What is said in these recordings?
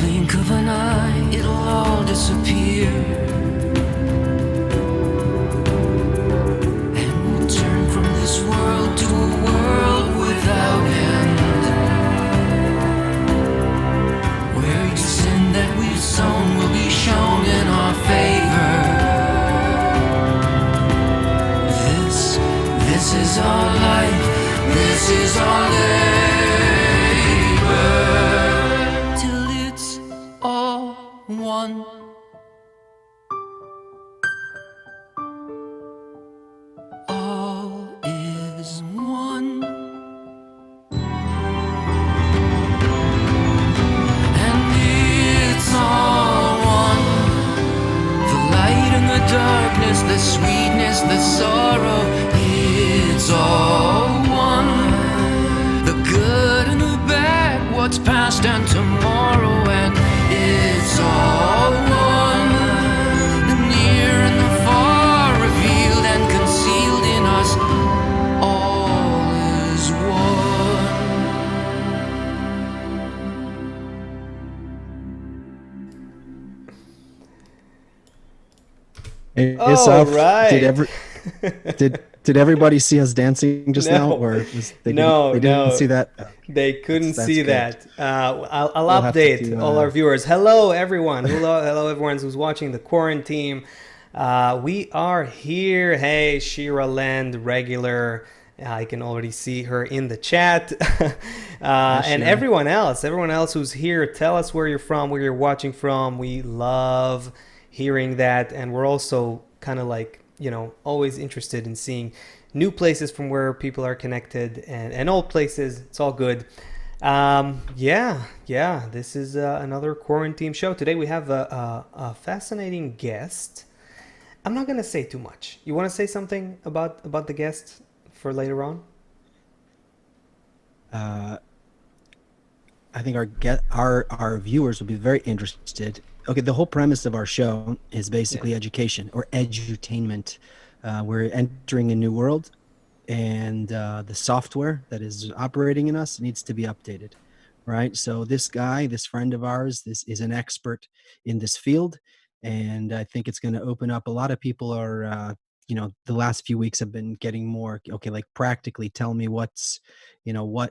blink of an eye, it'll all disappear. And we'll turn from this world to a world without end, where each sin that we've sown will be shown in our favor. This is our life, this is our labor, till it's all one. All is one. And it's all one. The light and the darkness, the sweetness, the sorrow, it's all one. The good and the bad, what's past and tomorrow, and it's all one. The near and the far, revealed and concealed in us, all is Hey, All Seth, right. did everybody see us dancing just now, or they didn't see that? They couldn't That's see good. that. I'll We'll have to update do, all our viewers. Hello, everyone. Hello, everyone who's watching the quarantine. We are here. Hey, Shira Land, regular. I can already see her in the chat. And everyone else who's here, tell us where you're from, where you're watching from. We love hearing that. And we're also kind of like, always interested in seeing new places from where people are connected, and old places. It's all good. This is another quarantine show. Today we have a fascinating guest. I'm not gonna say too much. You want to say something about the guest for later on? I think our viewers will be very interested. Okay, the whole premise of our show is basically education or edutainment. We're entering a new world, and the software that is operating in us needs to be updated, right? So this friend of ours, this is an expert in this field, and I think it's going to open up. A lot of people are, the last few weeks have been getting more, okay, like practically tell me what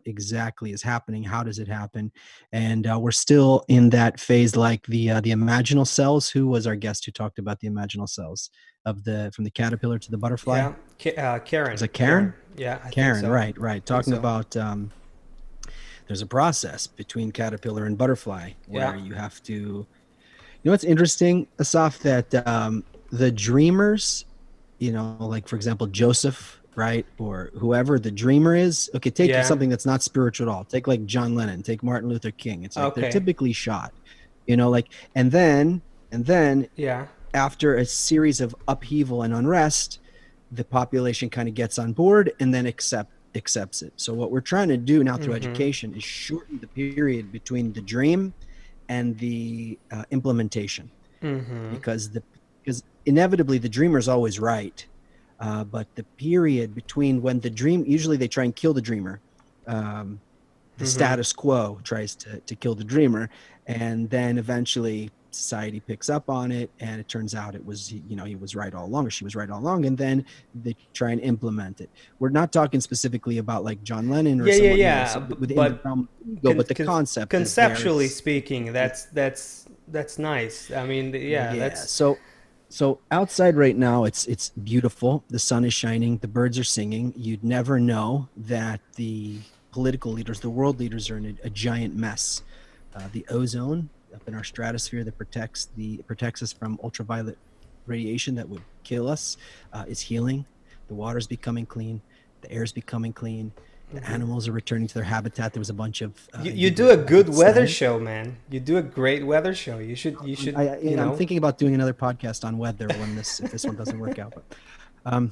exactly is happening, how does it happen? And we're still in that phase, like the imaginal cells. Who was our guest who talked about the imaginal cells from the caterpillar to the butterfly? Yeah, Karen. Was it Karen? Yeah, I Karen, think so. right. Talking about there's a process between caterpillar and butterfly where you have to. What's interesting, Asaf, that the dreamers, like for example Joseph, right, or whoever the dreamer is. Okay, take something that's not spiritual at all. Take like John Lennon, take Martin Luther King. It's like they're typically shot, and then after a series of upheaval and unrest, the population kind of gets on board and then accepts it. So what we're trying to do now through education is shorten the period between the dream and the implementation, because inevitably the dreamer is always right, but the period between when the dream, usually they try and kill the dreamer, the status quo tries to kill the dreamer, and then eventually society picks up on it, and it turns out it was, he was right all along, or she was right all along, and then they try and implement it. We're not talking specifically about like John Lennon or but the concept, conceptually speaking, that's nice. I mean, that's so outside right now it's beautiful, the sun is shining, the birds are singing. You'd never know that the political leaders, the world leaders, are in a giant mess. The ozone up in our stratosphere that protects us from ultraviolet radiation that would kill us is healing. The water's becoming clean, the air's becoming clean, the animals are returning to their habitat. There was a bunch of you do a good weather show, man. You do a great weather show. You should I'm thinking about doing another podcast on weather if this one doesn't work out. But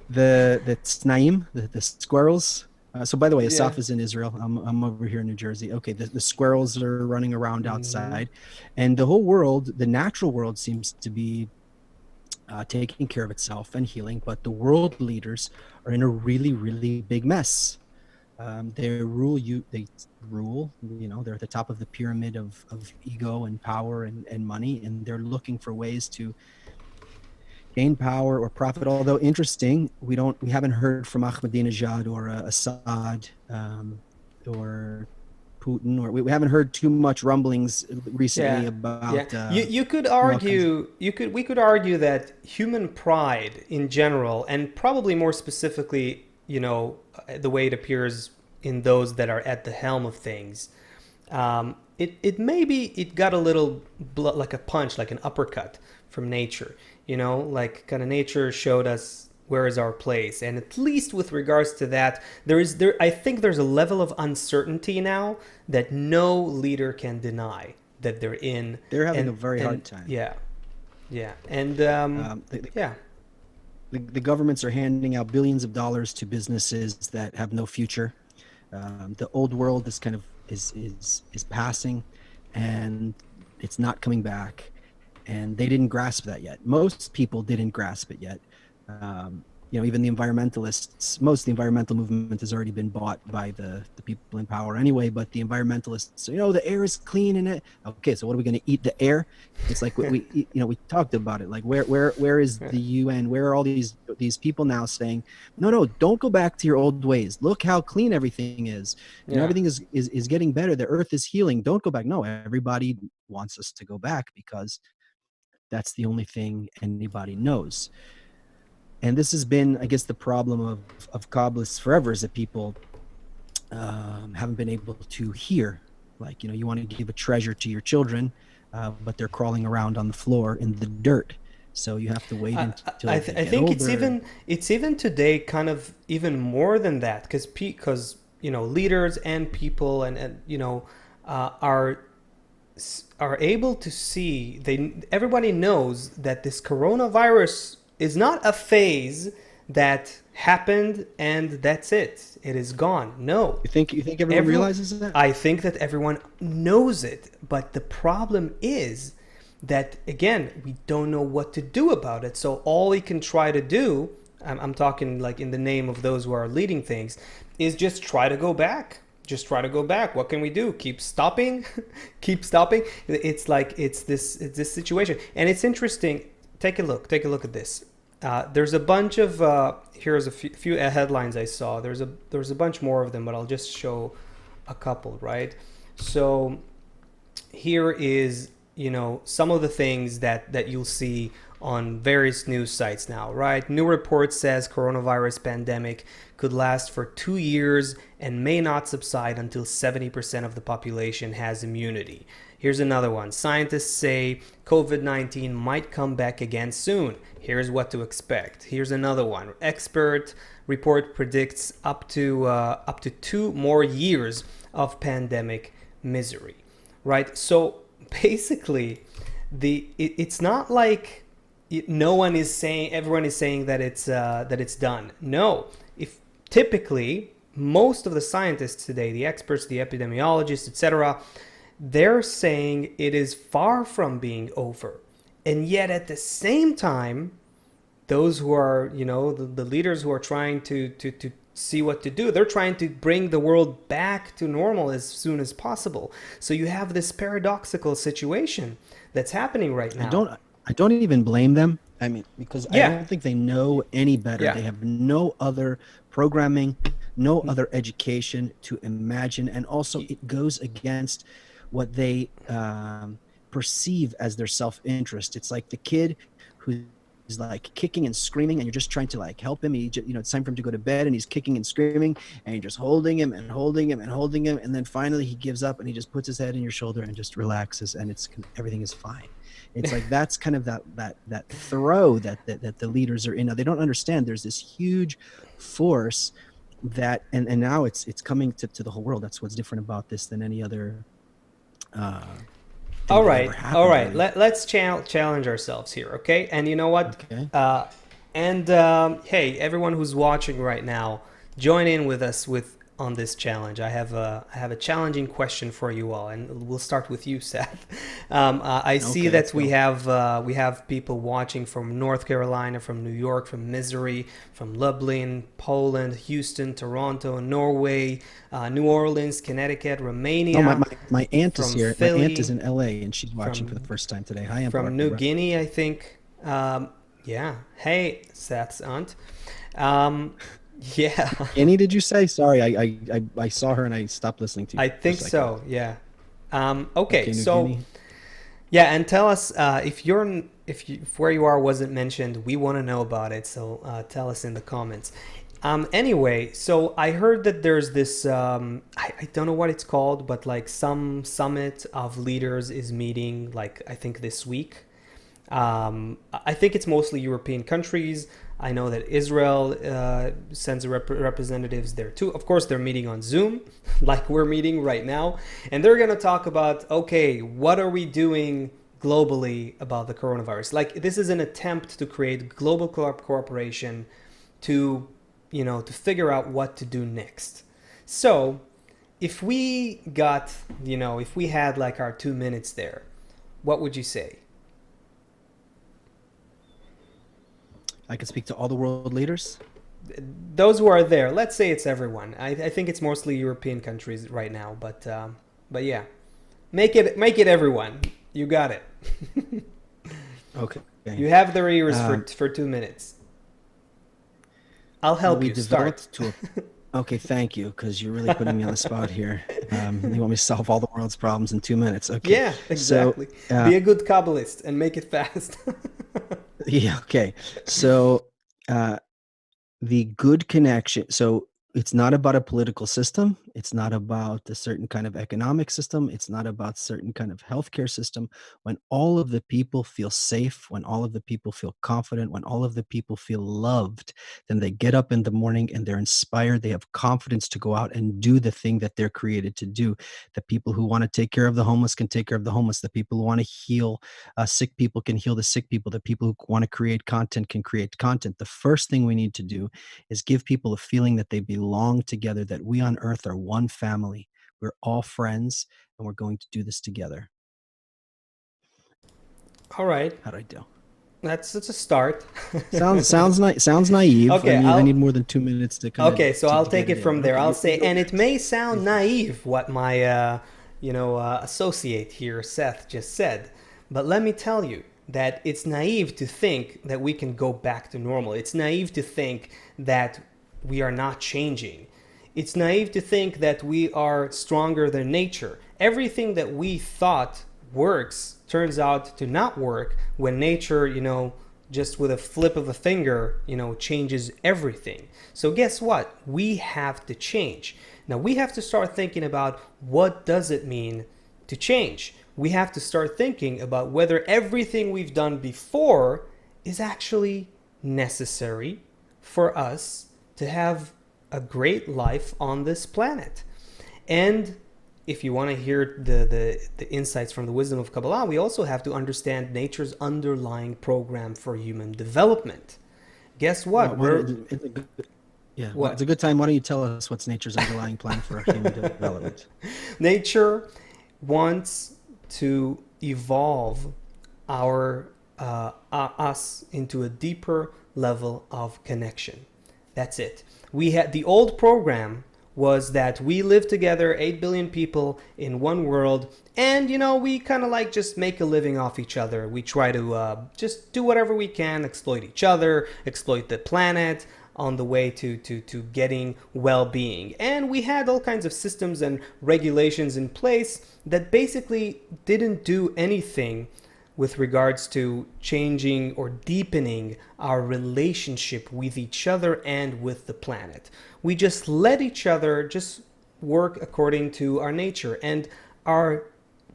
the tsnaim, the squirrels. So by the way, Asaf is in Israel. I'm over here in New Jersey. Okay, the squirrels are running around outside, and the whole world, the natural world, seems to be taking care of itself and healing. But the world leaders are in a really, really big mess. They rule you. They rule. They're at the top of the pyramid of ego and power and money, and they're looking for ways to gain power or profit. Although interesting, we haven't heard from Ahmadinejad or Assad or Putin, or we haven't heard too much rumblings recently about. You could argue we could argue that human pride in general, and probably more specifically, the way it appears in those that are at the helm of things, it got a little like a punch, like an uppercut from nature. Like kind of nature showed us where is our place, and at least with regards to that, I think there's a level of uncertainty now that no leader can deny that they're in. They're having a very hard time. And the governments are handing out billions of dollars to businesses that have no future. The old world is kind of is passing, and it's not coming back. And they didn't grasp that yet. Most people didn't grasp it yet. Even the environmentalists, most of the environmental movement has already been bought by the people in power anyway, but the environmentalists, the air is clean in it. Okay, so what are we going to eat the air? It's like we talked about it. Like where is the UN? Where are all these people now saying, no, don't go back to your old ways. Look how clean everything is. Everything is getting better. The earth is healing. Don't go back. No, everybody wants us to go back because that's the only thing anybody knows. And this has been, I guess, the problem of Kabbalists forever, is that people haven't been able to hear. Like, you want to give a treasure to your children, but they're crawling around on the floor in the dirt. So you have to wait until I think older. It's even today kind of even more than that, because leaders and people and are able to see. Everybody knows that this coronavirus is not a phase that happened and that's it. It is gone. No. You think everyone realizes that? I think that everyone knows it, but the problem is that, again, we don't know what to do about it. So all we can try to do, I'm talking like in the name of those who are leading things, is just try to go back. Just try to go back. What can we do? Keep stopping. Keep stopping. It's like it's this situation, and it's interesting. Take a look at this. There's a bunch of here's a few headlines I saw. There's a bunch more of them, but I'll just show a couple, right? So here is some of the things that you'll see on various news sites now, right? New report says coronavirus pandemic could last for 2 years and may not subside until 70% of the population has immunity. Here's another one. Scientists say COVID-19 might come back again soon. Here's what to expect. Here's another one. Expert report predicts up to 2 more years of pandemic misery, right? So basically, it's not like everyone is saying that it's done. No, typically most of the scientists today, the experts, the epidemiologists, etc., they're saying it is far from being over. And yet at the same time, those who are, the leaders who are trying to see what to do, they're trying to bring the world back to normal as soon as possible. So you have this paradoxical situation that's happening right now. I don't even blame them. I mean, because I don't think they know any better. Yeah. They have no other programming, no other education to imagine. And also it goes against what they perceive as their self-interest. It's like the kid who's like kicking and screaming, and you're just trying to like help him. It's time for him to go to bed, and he's kicking and screaming, and you're just holding him and holding him and holding him. And then finally he gives up and he just puts his head in your shoulder and just relaxes, and everything is fine. It's like that's kind of that throw that the leaders are in. Now, they don't understand there's this huge force that and now it's coming to the whole world. That's what's different about this than any other all right. Really. Let's challenge ourselves here, okay? And you know what? Okay. Hey, everyone who's watching right now, join in with us on this challenge. I have a challenging question for you all, and we'll start with you, Seth. I see Okay, let's that go. we have people watching from North Carolina, from New York, from Missouri, from Lublin, Poland, Houston, Toronto, Norway, New Orleans, Connecticut, Oh, Romania, my aunt is from here. My aunt is Philly, in LA, and she's watching for the from first time today. Hi, Aunt from New Barbara. Guinea, I think. Yeah. Hey, Seth's aunt. Um, yeah, Annie, did you say? Sorry, I saw her and I stopped listening to you I for a think second. so. Yeah. Okay. Okay, New So Guinea. yeah, and tell us if where you are wasn't mentioned, we want to know about it. So tell us in the comments. Anyway, so I heard that there's this I don't know what it's called, but like some summit of leaders is meeting like I think this week. I think it's mostly European countries. I know that Israel sends representatives there too. Of course, they're meeting on Zoom, like we're meeting right now. And they're going to talk about, okay, what are we doing globally about the coronavirus? Like, this is an attempt to create global cooperation to, to figure out what to do next. So, if we got, if we had like our 2 minutes there, what would you say? I can speak to all the world leaders. Those who are there, let's say it's everyone. I think it's mostly European countries right now, but yeah, make it everyone. You got it. Okay. You have their ears Um, for 2 minutes. I'll well, help we you start. developed to a. Okay, thank you, because you're really putting me on the spot here. You want me to solve all the world's problems in 2 minutes? Okay. Yeah, So, exactly. Be a good Kabbalist and make it fast. yeah, okay. So, uh, the good connection. So it's not about a political system. It's not about a certain kind of economic system. It's not about certain kind of healthcare system. When all of the people feel safe, when all of the people feel confident, when all of the people feel loved, then they get up in the morning and they're inspired. They have confidence to go out and do the thing that they're created to do. The people who want to take care of the homeless can take care of the homeless. The people who want to heal sick people can heal the sick people. The people who want to create content can create content. The first thing we need to do is give people a feeling that they belong together, that we on earth are one family. We're all friends and we're going to do this together. All right, How'd I do? that's a start. Sounds naive. I Okay, mean, I need more than 2 minutes to kind of Okay, so I'll to get take it it in. from But there. okay, I'll say, you're and it may you're sound first. naive what my, associate here, Seth, just said, but let me tell you that it's naive to think that we can go back to normal. It's naive to think that we are not changing. It's naive to think that we are stronger than nature. Everything that we thought works turns out to not work when nature, just with a flip of a finger, changes everything. So guess what? We have to change. Now we have to start thinking about what does it mean to change. We have to start thinking about whether everything we've done before is actually necessary for us to have a great life on this planet. And if you want to hear the insights from the wisdom of Kabbalah, we also have to understand nature's underlying program for human development. Guess what? It's a good, yeah, well, it's a What? good time. Why don't you tell us what's nature's underlying plan for human development? Nature wants to evolve our us into a deeper level of connection. That's it. We had the old program was that we live together, 8 billion people in one world, and we kind of like just make a living off each other. We try to just do whatever we can, exploit each other, exploit the planet on the way to getting well-being. And we had all kinds of systems and regulations in place that basically didn't do anything with regards to changing or deepening our relationship with each other and with the planet. We just let each other just work according to our nature, and our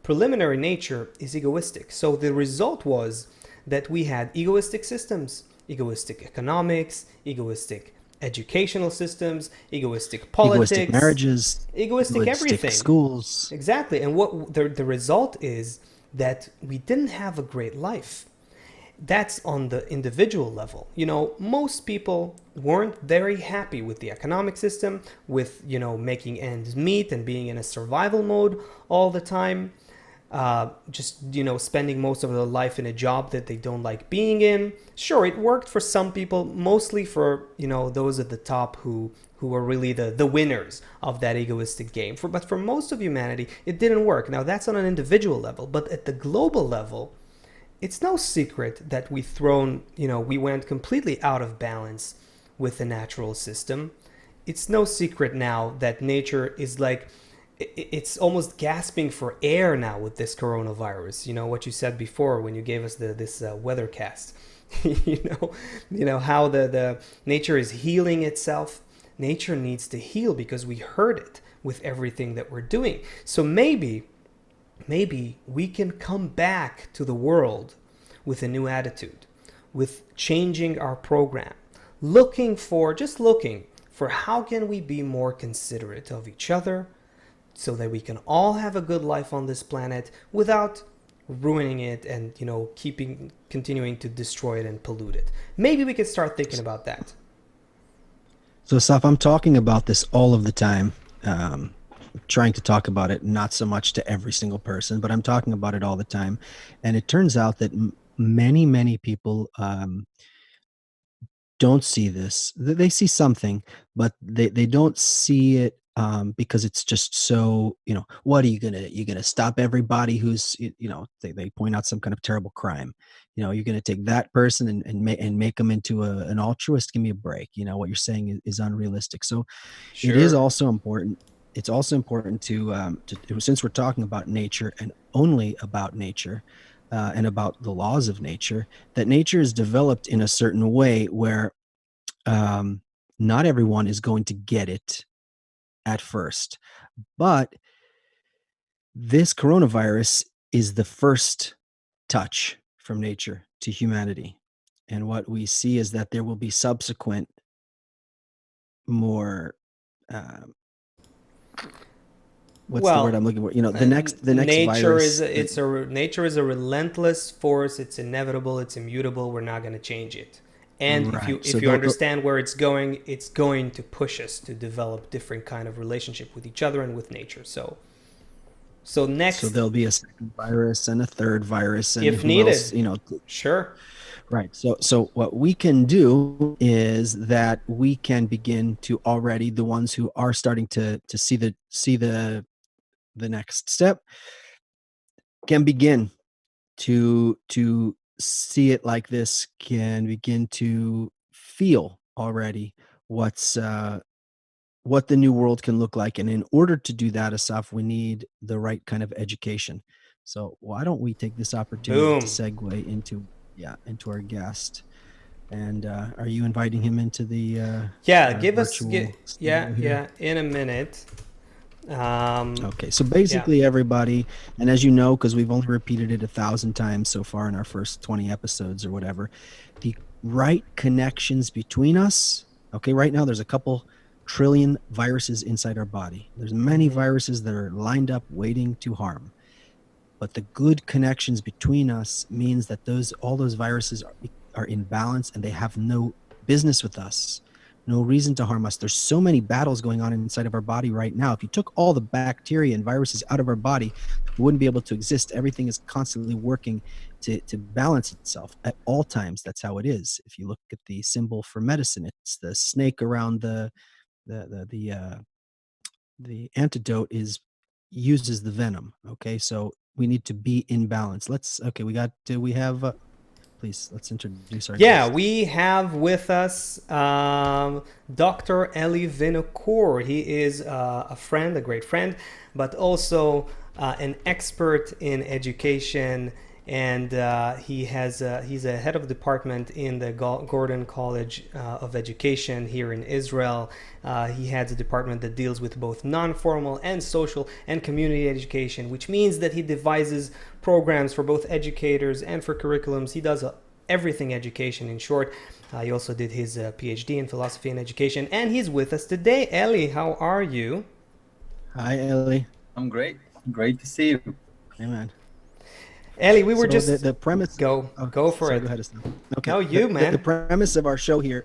preliminary nature is egoistic. So the result was that we had egoistic systems, egoistic economics, egoistic educational systems, egoistic Egoistic politics, marriages, egoistic egoistic everything. schools. Exactly. And what the result is that we didn't have a great life. That's on the individual level. Most people weren't very happy with the economic system, with, making ends meet and being in a survival mode all the time. Just, spending most of their life in a job that they don't like being in. Sure, it worked for some people, mostly for, those at the top who are really the winners of that egoistic game. But for most of humanity, it didn't work. Now, that's on an individual level. But at the global level, it's no secret that we went completely out of balance with the natural system. It's no secret now that nature is like, it's almost gasping for air now with this coronavirus. What you said before when you gave us this weathercast. How the nature is healing itself. Nature needs to heal because we hurt it with everything that we're doing. So maybe we can come back to the world with a new attitude, with changing our program, looking for how can we be more considerate of each other so that we can all have a good life on this planet without ruining it and, continuing to destroy it and pollute it. Maybe we could start thinking about that. So, Saf, I'm talking about this all of the time. Trying to talk about it, not so much to every single person, but I'm talking about it all the time. And it turns out that many people don't see this. They see something, but they don't see it because it's just so, what are you gonna stop everybody who's, they point out some kind of terrible crime. You're gonna take that person and make them into an altruist. Give me a break. What you're saying is unrealistic. So Sure. it is also important. It's also important to since we're talking about nature and only about nature and about the laws of nature, that nature is developed in a certain way where not everyone is going to get it at first. But this coronavirus is the first touch from nature to humanity. And what we see is that there will be subsequent more what's the word I'm looking for? The next nature virus. Nature is a relentless force. It's inevitable. It's immutable. We're not going to change it. And Right. if you understand where it's going to push us to develop different kind of relationship with each other and with nature. So there'll be a second virus and a third virus, and if who needed, else, sure. Right. So what we can do is that we can begin to already, the ones who are starting to see the next step, can begin to see it like this, can begin to feel already what the new world can look like. And in order to do that, Asaf, we need the right kind of education. So why don't we take this opportunity to segue into our guest? And are you inviting him into the in a minute. Okay, so basically everybody, and as you know, because we've only repeated it 1,000 times so far in our first 20 episodes or whatever, the right connections between us. Okay, right now there's a couple trillion viruses inside our body. There's many viruses that are lined up waiting to harm. But the good connections between us means that all those viruses are in balance and they have no business with us, no reason to harm us. There's so many battles going on inside of our body right now. If you took all the bacteria and viruses out of our body, we wouldn't be able to exist. Everything is constantly working to balance itself at all times. That's how it is. If you look at the symbol for medicine, it's the snake around the antidote uses the venom. Okay, so we need to be in balance. Please, let's introduce our guest. We have with us Dr. Eli Vinokur. He is a great friend, but also an expert in education. And he's a head of department in the Gordon College of Education here in Israel. He has a department that deals with both non-formal and social and community education, which means that he devises programs for both educators and for curriculums. He does everything education, in short. He also did his PhD in philosophy and education, and he's with us today. Eli, how are you? Hi, Eli. I'm great. Great to see you. Amen. Ellie, we were So just the premise. go Oh, go for sorry. it. Go ahead, Islam. Okay. No, you The man. premise of our show here.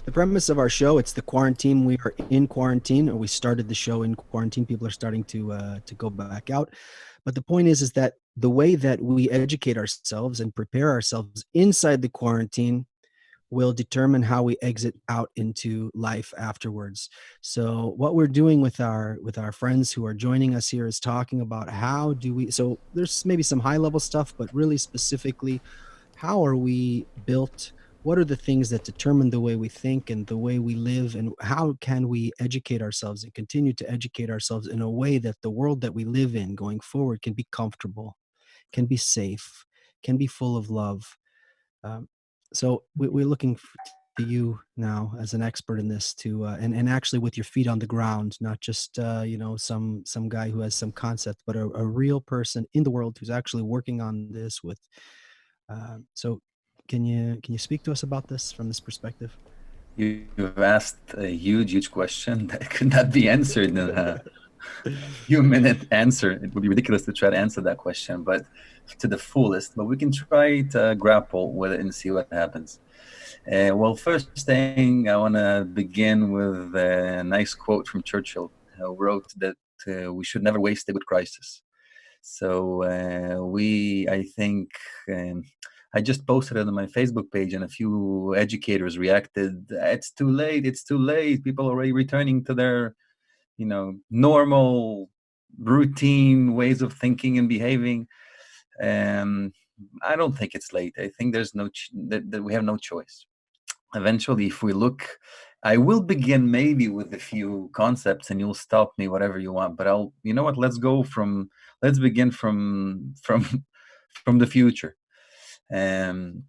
The premise of our show. It's the quarantine. We are in quarantine, or we started the show in quarantine. People are starting to go back out. But the point is that the way that we educate ourselves and prepare ourselves inside the quarantine will determine how we exit out into life afterwards. So what we're doing with our friends who are joining us here is talking about how do we, so there's maybe some high level stuff, but really specifically, how are we built? What are the things that determine the way we think and the way we live, and how can we educate ourselves and continue to educate ourselves in a way that the world that we live in going forward can be comfortable, can be safe, can be full of love. um, so we're looking to you now as an expert in this to and actually with your feet on the ground, not just some guy who has some concept, but a real person in the world who's actually working on this with. So can you speak to us about this from this perspective? You've asked a huge question that could not be answered in a few minute answer. It would be ridiculous to try to answer that question, but to the fullest. But we can try to grapple with it and see what happens. Well, first thing, I want to begin with a nice quote from Churchill, who wrote that we should never waste a good crisis. So I think, um, I just posted it on my Facebook page, and a few educators reacted. It's too late. It's too late. People are already returning to their, normal, routine ways of thinking and behaving. Um, I don't think it's late. I think there's that we have no choice. Eventually, if we look, I will begin maybe with a few concepts, and you'll stop me whatever you want. But you know what? Let's begin from from the future. Um,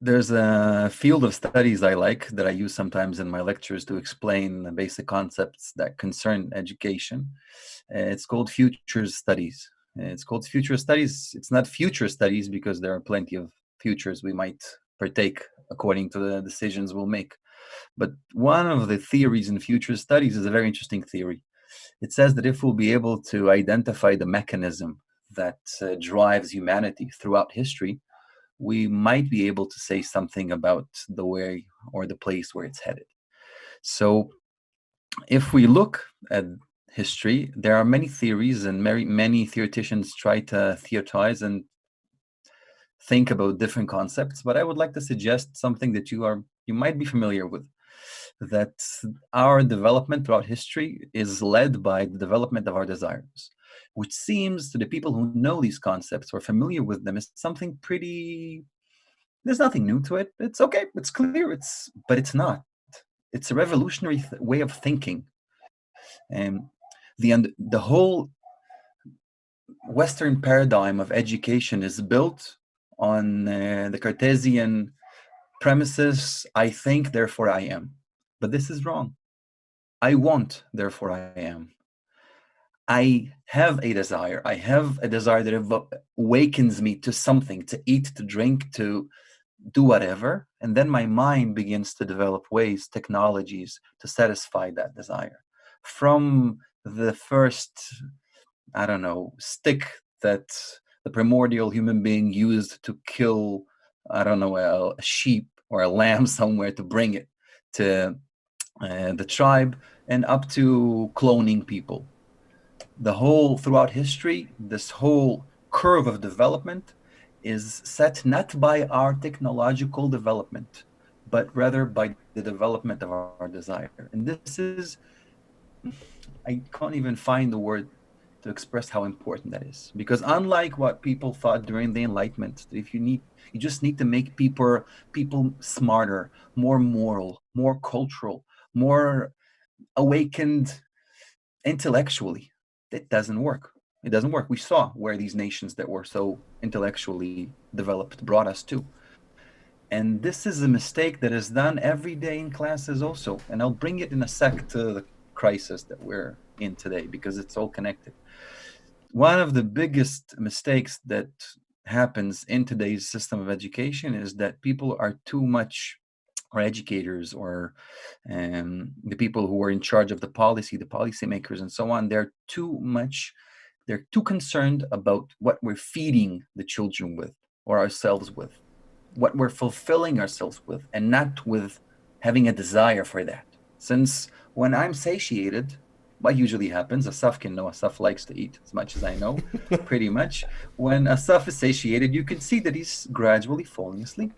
there's a field of studies I like that I use sometimes in my lectures to explain the basic concepts that concern education. It's called futures studies. It's called future studies. It's not future studies because there are plenty of futures we might partake according to the decisions we'll make. But one of the theories in future studies is a very interesting theory. It says that if we'll be able to identify the mechanism that drives humanity throughout history, we might be able to say something about the way or the place where it's headed. So if we look at history, there are many theories, and many theoreticians try to theorize and think about different concepts. But I would like to suggest something that you might be familiar with, that our development throughout history is led by the development of our desires, which seems to the people who know these concepts or are familiar with them is something pretty. There's nothing new to it. It's okay. It's clear. But it's not. It's a revolutionary way of thinking, and the whole Western paradigm of education is built on the Cartesian premises. I think, therefore I am. But this is wrong. I want, therefore I am. I have a desire. I have a desire that awakens me to something, to eat, to drink, to do whatever. And then my mind begins to develop ways, technologies to satisfy that desire. From the first, I don't know, stick that the primordial human being used to kill, I don't know, a sheep or a lamb somewhere to bring it to the tribe, and up to cloning people. Throughout history, this whole curve of development is set not by our technological development, but rather by the development of our desire. And this is, I can't even find the word to express how important that is. Because unlike what people thought during the Enlightenment, you just need to make people smarter, more moral, more cultural, more awakened intellectually. It doesn't work. It doesn't work. We saw where these nations that were so intellectually developed brought us to. And this is a mistake that is done every day in classes also. And I'll bring it in a sec to the crisis that we're in today, because it's all connected. One of the biggest mistakes that happens in today's system of education is that people are too much, or educators, or the people who are in charge of the policymakers and so on, they're too much They're too concerned about what we're feeding the children with or ourselves with, what we're fulfilling ourselves with, and not with having a desire for that. Since when I'm satiated, what usually happens, Asaf can know, Asaf likes to eat as much as I know, pretty much. When Asaf is satiated, you can see that he's gradually falling asleep.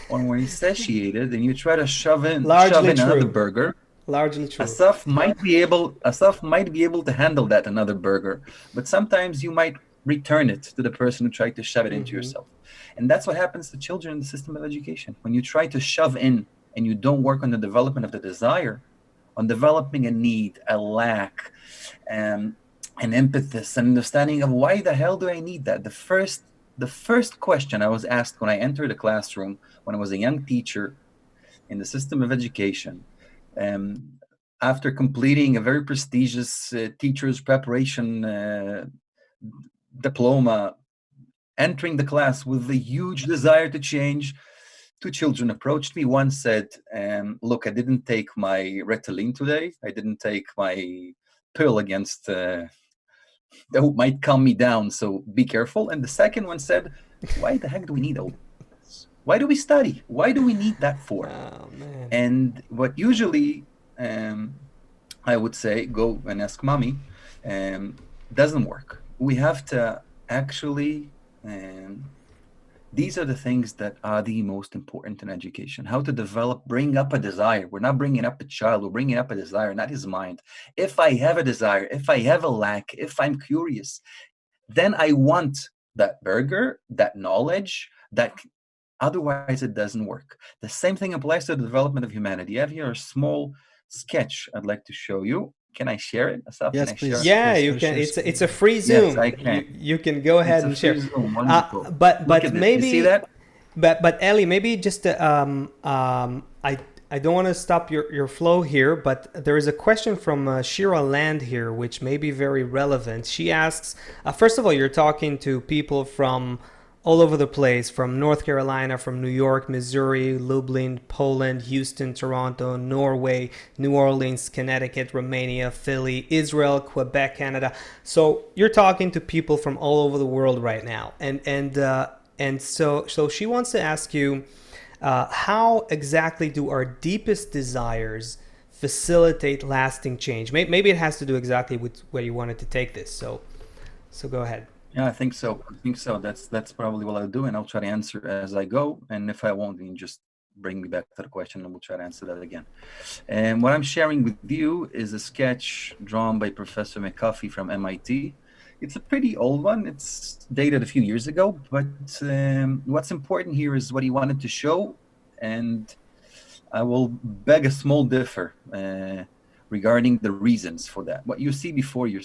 Or when he's satiated and you try to shove in another burger, Largely true. Asaf might be able to handle that another burger, but sometimes you might return it to the person who tried to shove it into yourself. And that's what happens to children in the system of education. When you try to shove in and you don't work on the development of the desire, on developing a need, a lack, an empathy, an understanding of why the hell do I need that? The first question I was asked when I entered the classroom, when I was a young teacher in the system of education, after completing a very prestigious teacher's preparation diploma, entering the class with a huge desire to change, two children approached me. One said, look, I didn't take my Ritalin today. I didn't take my pill against that might calm me down, so be careful. And the second one said, why the heck do we need all this? Why do we study? Why do we need that for? Oh, man. And what usually I would say, go and ask mommy, doesn't work. We have to actually, these are the things that are the most important in education. How to bring up a desire. We're not bringing up a child, we're bringing up a desire, not his mind. If I have a desire, if I have a lack, if I'm curious, then I want that burger, that knowledge, otherwise it doesn't work. The same thing applies to the development of humanity. I have here a small sketch I'd like to show you. Can I share it? Asaf, yes, can I please. share it? Yeah, you can. It's a free Zoom. Yes, I can. You can go ahead and share. But maybe you see that? But Eli, maybe just I don't want to stop your flow here, but there is a question from Shira Land here, which may be very relevant. She asks, first of all, you're talking to people from all over the place, from North Carolina, from New York, Missouri, Lublin, Poland, Houston, Toronto, Norway, New Orleans, Connecticut, Romania, Philly, Israel, Quebec, Canada. So you're talking to people from all over the world right now. And so she wants to ask you, how exactly do our deepest desires facilitate lasting change? Maybe it has to do exactly with where you wanted to take this. So go ahead. Yeah, I think so. That's probably what I'll do, and I'll try to answer as I go. And if I won't, then just bring me back to the question, and we'll try to answer that again. And what I'm sharing with you is a sketch drawn by Professor McAfee from MIT. It's a pretty old one. It's dated a few years ago, but what's important here is what he wanted to show, and I will beg a small differ regarding the reasons for that. What you see before you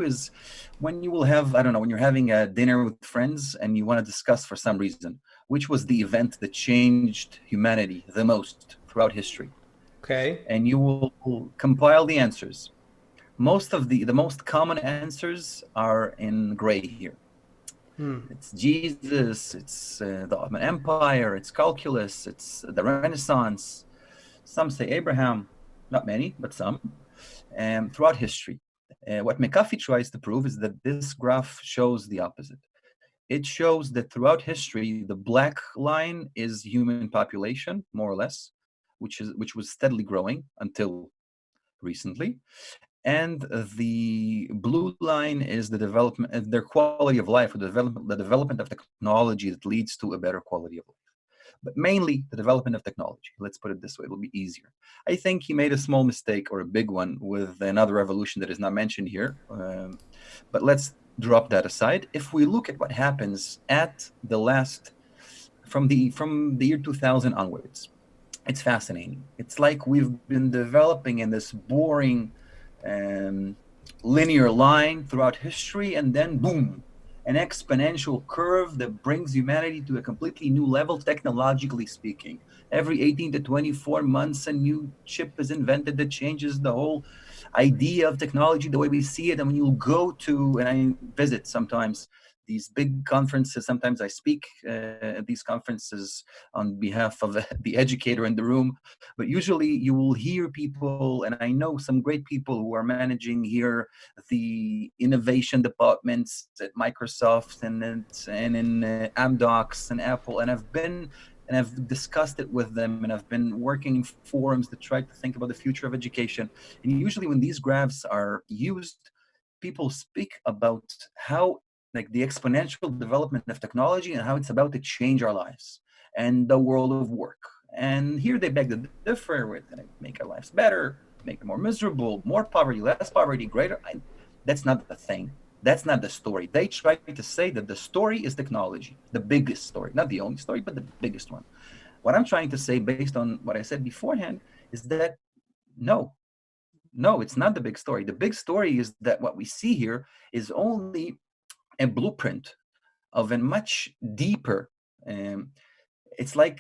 is when you will have, I don't know, when you're having a dinner with friends and you want to discuss for some reason, which was the event that changed humanity the most throughout history. Okay. And you will compile the answers. Most of the most common answers are in gray here. It's Jesus, it's the Ottoman Empire, it's calculus, it's the Renaissance. Some say Abraham, not many, but some, throughout history. What McAfee tries to prove is that this graph shows the opposite. It shows that throughout history, the black line is human population, more or less, which was steadily growing until recently. And the blue line is the development, their quality of life, or the development of technology that leads to a better quality of life. But mainly the development of technology. Let's put it this way, it'll be easier. I think he made a small mistake, or a big one, with another revolution that is not mentioned here. But let's drop that aside. If we look at what happens at the last, from the year 2000 onwards, it's fascinating. It's like we've been developing in this boring linear line throughout history, and then boom, an exponential curve that brings humanity to a completely new level, technologically speaking. Every 18 to 24 months, a new chip is invented that changes the whole idea of technology, the way we see it. And when you go to, and I visit sometimes these big conferences. Sometimes I speak at these conferences on behalf of the educator in the room, but usually you will hear people, and I know some great people who are managing here the innovation departments at Microsoft and in Amdocs and Apple, and I've discussed it with them, and I've been working in forums to try to think about the future of education. And usually when these graphs are used, people speak about how, like, the exponential development of technology and how it's about to change our lives and the world of work. And here they beg to differ. We're going to make our lives better, make them more miserable, more poverty, less poverty, greater. That's not the thing. That's not the story. They try to say that the story is technology, the biggest story, not the only story, but the biggest one. What I'm trying to say, based on what I said beforehand, is that no, it's not the big story. The big story is that what we see here is only a blueprint of a much deeper. It's like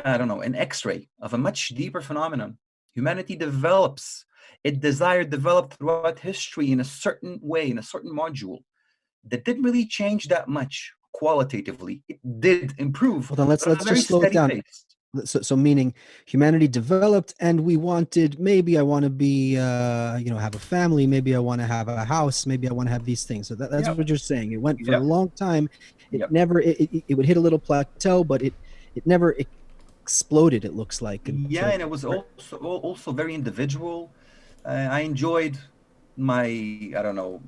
I don't know, an X-ray of a much deeper phenomenon. Humanity develops. Desire developed throughout history in a certain way, in a certain module that didn't really change that much qualitatively. It did improve. Well, then let's just slow it down. Pace. So meaning humanity developed, and we wanted, maybe I want to be have a family, maybe I want to have a house, maybe I want to have these things. So that's what you're saying. It went for a long time. It never it would hit a little plateau, but it never exploded, it looks like. And it was also very individual. I enjoyed my, I don't know,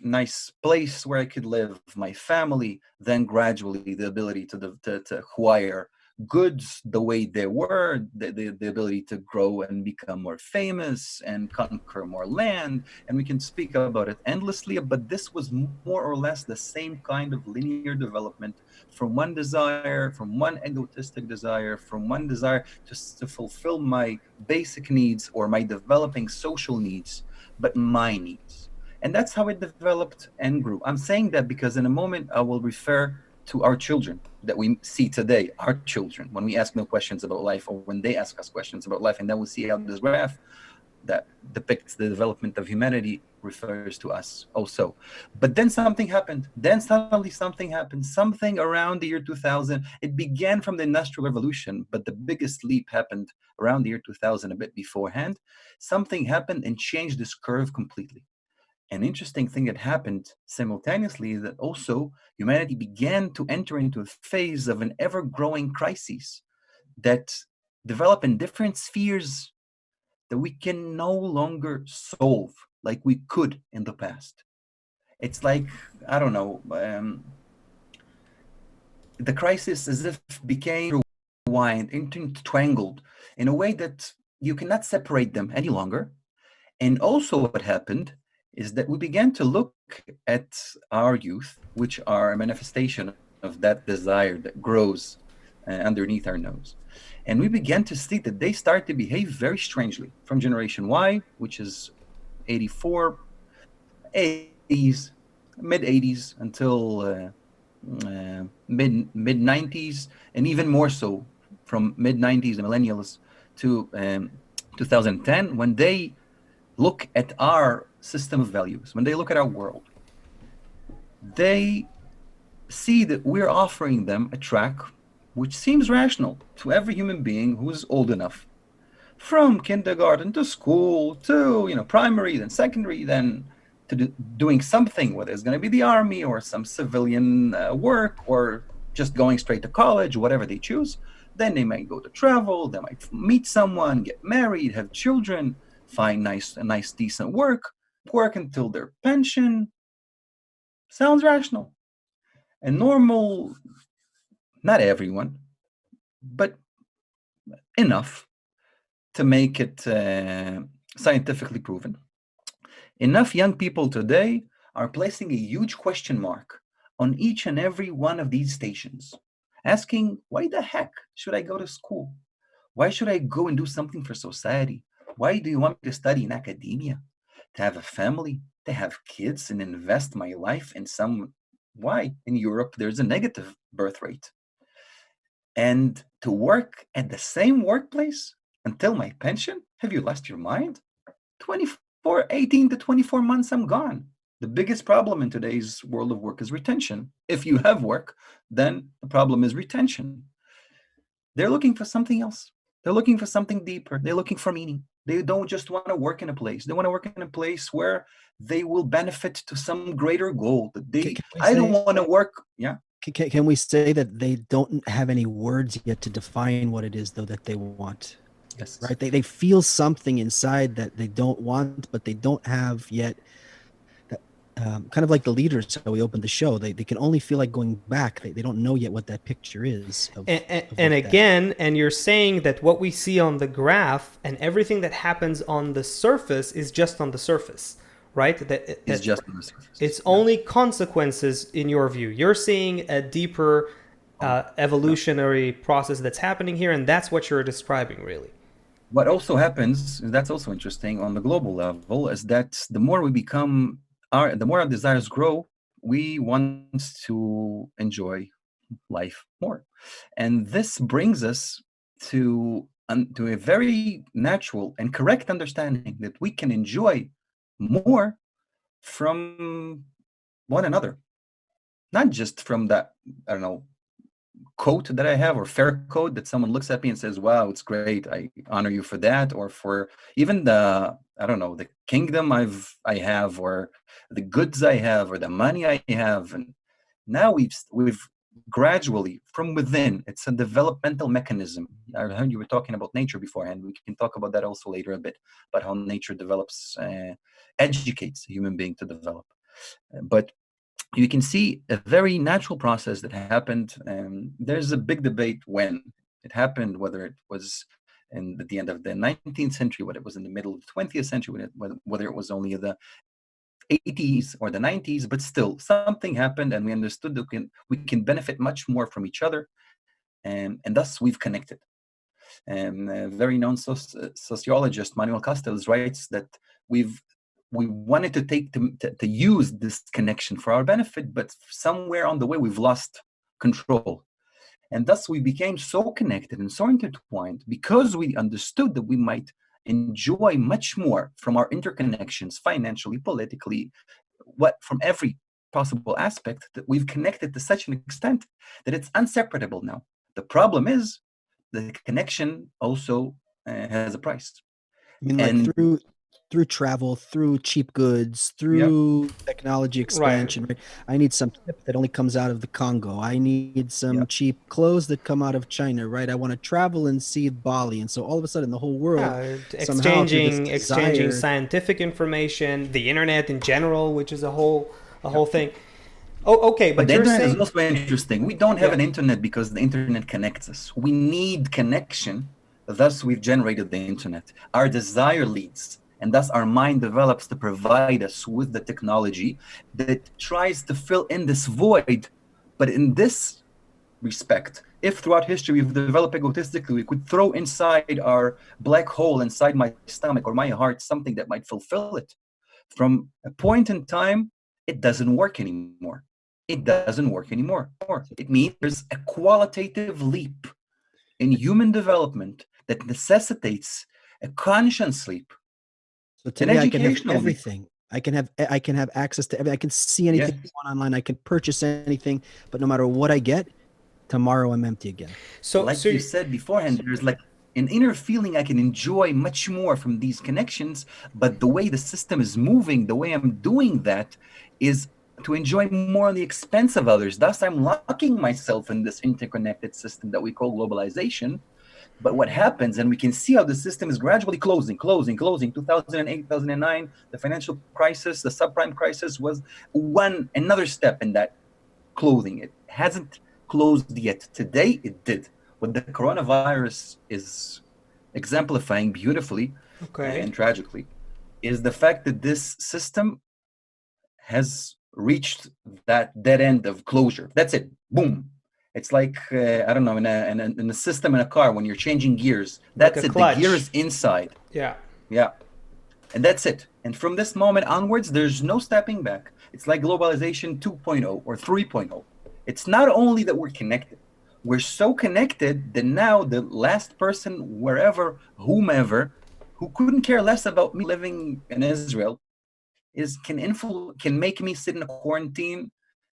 nice place where I could live, my family, then gradually the ability to acquire goods the way they were, the ability to grow and become more famous and conquer more land. And we can speak about it endlessly, but this was more or less the same kind of linear development from one desire, from one egotistic desire, from one desire to fulfill my basic needs or my developing social needs, but my needs. And that's how it developed and grew. I'm saying that because in a moment I will refer to our children that we see today, our children, when we ask them questions about life, or when they ask us questions about life, and then we'll see how this graph that depicts the development of humanity refers to us also. But then something happened. Then suddenly something happened. Something around the year 2000. It began from the Industrial Revolution, but the biggest leap happened around the year 2000, a bit beforehand. Something happened and changed this curve completely. An interesting thing that happened simultaneously is that also humanity began to enter into a phase of an ever-growing crisis that develop in different spheres that we can no longer solve like we could in the past. It's like, I don't know, the crisis as if became intertwined, intertwangled in a way that you cannot separate them any longer. And also what happened is that we began to look at our youth, which are a manifestation of that desire that grows underneath our nose. And we began to see that they start to behave very strangely from Generation Y, which is 84, 80s, mid 80s until mid 90s, and even more so from mid 90s, the millennials, to 2010, when they look at our system of values, when they look at our world, they see that we're offering them a track which seems rational to every human being who is old enough, from kindergarten to school to primary, then secondary, then to doing something, whether it's going to be the army or some civilian work, or just going straight to college, whatever they choose. Then they might go to travel, they might meet someone, get married, have children, find a nice decent work until their pension. Sounds rational and normal. Not everyone, but enough to make it scientifically proven. Enough young people today are placing a huge question mark on each and every one of these stations, asking, why the heck should I go to school? Why should I go and do something for society? Why do you want me to study in academia? To have a family, to have kids and invest my life in some... Why? In Europe, there's a negative birth rate. And to work at the same workplace until my pension? Have you lost your mind? 18 to 24 months, I'm gone. The biggest problem in today's world of work is retention. If you have work, then the problem is retention. They're looking for something else. They're looking for something deeper. They're looking for meaning. They don't just want to work in a place. They want to work in a place where they will benefit to some greater goal. I don't want to work. Yeah. Can we say that they don't have any words yet to define what it is, though, that they want? Yes. Right. They feel something inside that they don't want, but they don't have yet. Kind of like the leaders, how we opened the show, they can only feel like going back. They don't know yet what that picture is. And you're saying that what we see on the graph and everything that happens on the surface is just on the surface, right? It's just on the surface. It's only consequences in your view. You're seeing a deeper evolutionary process that's happening here, and that's what you're describing, really. What also happens, that's also interesting on the global level, is that the more we become the more our desires grow, we want to enjoy life more. And this brings us to a very natural and correct understanding that we can enjoy more from one another. Not just from that, I don't know, coat that I have or fair coat that someone looks at me and says, wow, it's great, I honor you for that, or for even the, I don't know, the kingdom I have, or the goods I have, or the money I have. And now we've gradually from within, it's a developmental mechanism. I heard you were talking about nature beforehand. We can talk about that also later a bit, about how nature develops, educates a human being to develop. But you can see a very natural process that happened. There's a big debate when it happened, whether it was at the end of the 19th century, whether it was in the middle of the 20th century, whether it was only the 80s or the 90s, but still something happened, and we understood that we can benefit much more from each other, and thus we've connected. A very known sociologist, Manuel Castells, writes that we wanted to use this connection for our benefit, but somewhere on the way we've lost control. And thus we became so connected and so intertwined because we understood that we might enjoy much more from our interconnections, financially, politically, from every possible aspect, that we've connected to such an extent that it's inseparable now. The problem is the connection also has a price. I mean, like through travel, through cheap goods, through technology expansion. Right. I need some tip that only comes out of the Congo. I need some cheap clothes that come out of China, right? I want to travel and see Bali. And so all of a sudden the whole world exchanging scientific information, the internet in general, which is a whole thing. Oh, okay, but the internet is also interesting. We don't have an internet because the internet connects us. We need connection. Thus, we've generated the internet. Our desire leads, and thus our mind develops to provide us with the technology that tries to fill in this void. But in this respect, if throughout history we've developed egotistically, we could throw inside our black hole, inside my stomach or my heart, something that might fulfill it. From a point in time, it doesn't work anymore. It doesn't work anymore. It means there's a qualitative leap in human development that necessitates a conscious leap. So today I can have everything. I can have access to everything. I can see anything I want online. I can purchase anything, but no matter what I get, tomorrow I'm empty again. So you said beforehand, there's like an inner feeling I can enjoy much more from these connections, but the way the system is moving, the way I'm doing that is to enjoy more on the expense of others. Thus, I'm locking myself in this interconnected system that we call globalization. But what happens, and we can see how the system is gradually closing. 2008, 2009, the financial crisis, the subprime crisis was another step in that closing. It hasn't closed yet. Today, it did. What the coronavirus is exemplifying beautifully and tragically is the fact that this system has reached that dead end of closure. That's it. Boom. It's like, I don't know, in a system in a car, when you're changing gears, that's like it. The gear is inside. Yeah. And that's it. And from this moment onwards, there's no stepping back. It's like globalization 2.0 or 3.0. It's not only that we're connected. We're so connected that now the last person, whomever, who couldn't care less about me living in Israel, can make me sit in a quarantine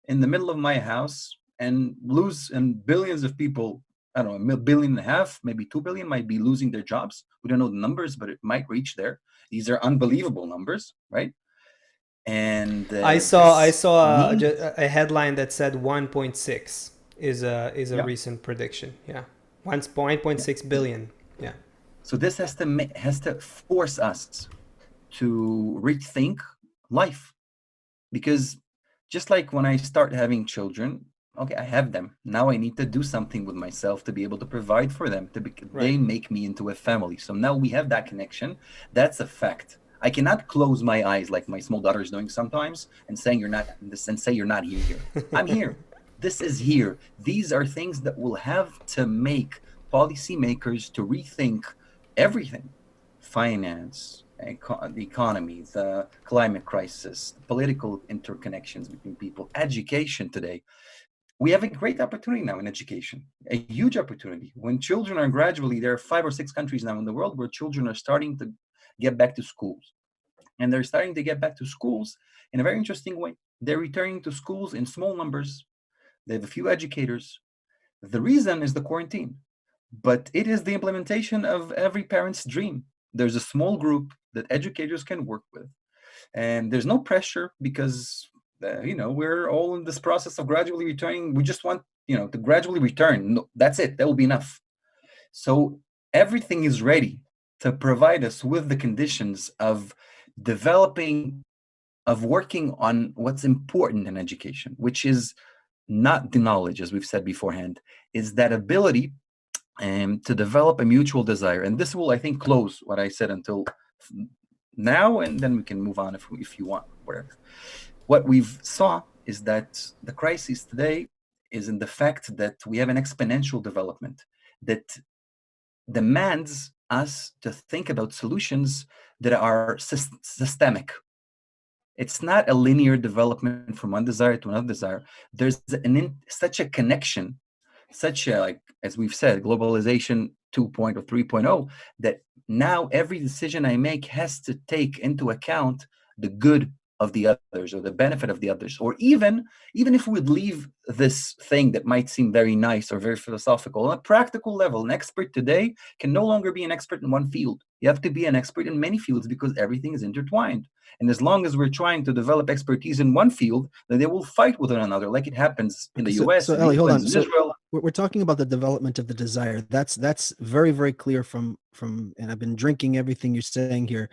in the middle of my house and lose, and billions of people, I don't know, a billion and a half, maybe 2 billion might be losing their jobs. We don't know the numbers, but it might reach there. These are unbelievable numbers, right? And I this saw means, a headline that said 1.6 is a yeah. recent prediction. Yeah, 1.6 billion. Yeah. So this has to force us to rethink life, because just like when I start having children, okay, I have them. Now I need to do something with myself to be able to provide for them. They Right. make me into a family. So now we have that connection. That's a fact. I cannot close my eyes like my small daughter is doing sometimes and saying you're not this and say you're not here. I'm here. This is here. These are things that will have to make policymakers to rethink everything: finance, the economy, the climate crisis, the political interconnections between people, education today. We have a great opportunity now in education, a huge opportunity. When children are gradually, there are 5 or 6 countries now in the world where children are starting to get back to schools. And they're starting to get back to schools in a very interesting way. They're returning to schools in small numbers. They have a few educators. The reason is the quarantine, but it is the implementation of every parent's dream. There's a small group that educators can work with, and there's no pressure because we're all in this process of gradually returning. We just want to gradually return. No, that's it. That will be enough. So everything is ready to provide us with the conditions of developing, of working on what's important in education, which is not the knowledge, as we've said beforehand, is that ability to develop a mutual desire. And this will, I think, close what I said until now, and then we can move on if you want, whatever. What we've saw is that the crisis today is in the fact that we have an exponential development that demands us to think about solutions that are systemic. It's not a linear development from one desire to another desire. There's such a connection, such a, like, as we've said, globalization 2.0 or 3.0, that now every decision I make has to take into account the good of the others or the benefit of the others. Or even if we would leave this thing that might seem very nice or very philosophical, on a practical level, an expert today can no longer be an expert in one field. You have to be an expert in many fields because everything is intertwined. And as long as we're trying to develop expertise in one field, then they will fight with one another, like it happens in the US, So in Eli, hold England, on. in So Israel. we're talking about the development of the desire. That's very, very clear from, and I've been drinking everything you're saying here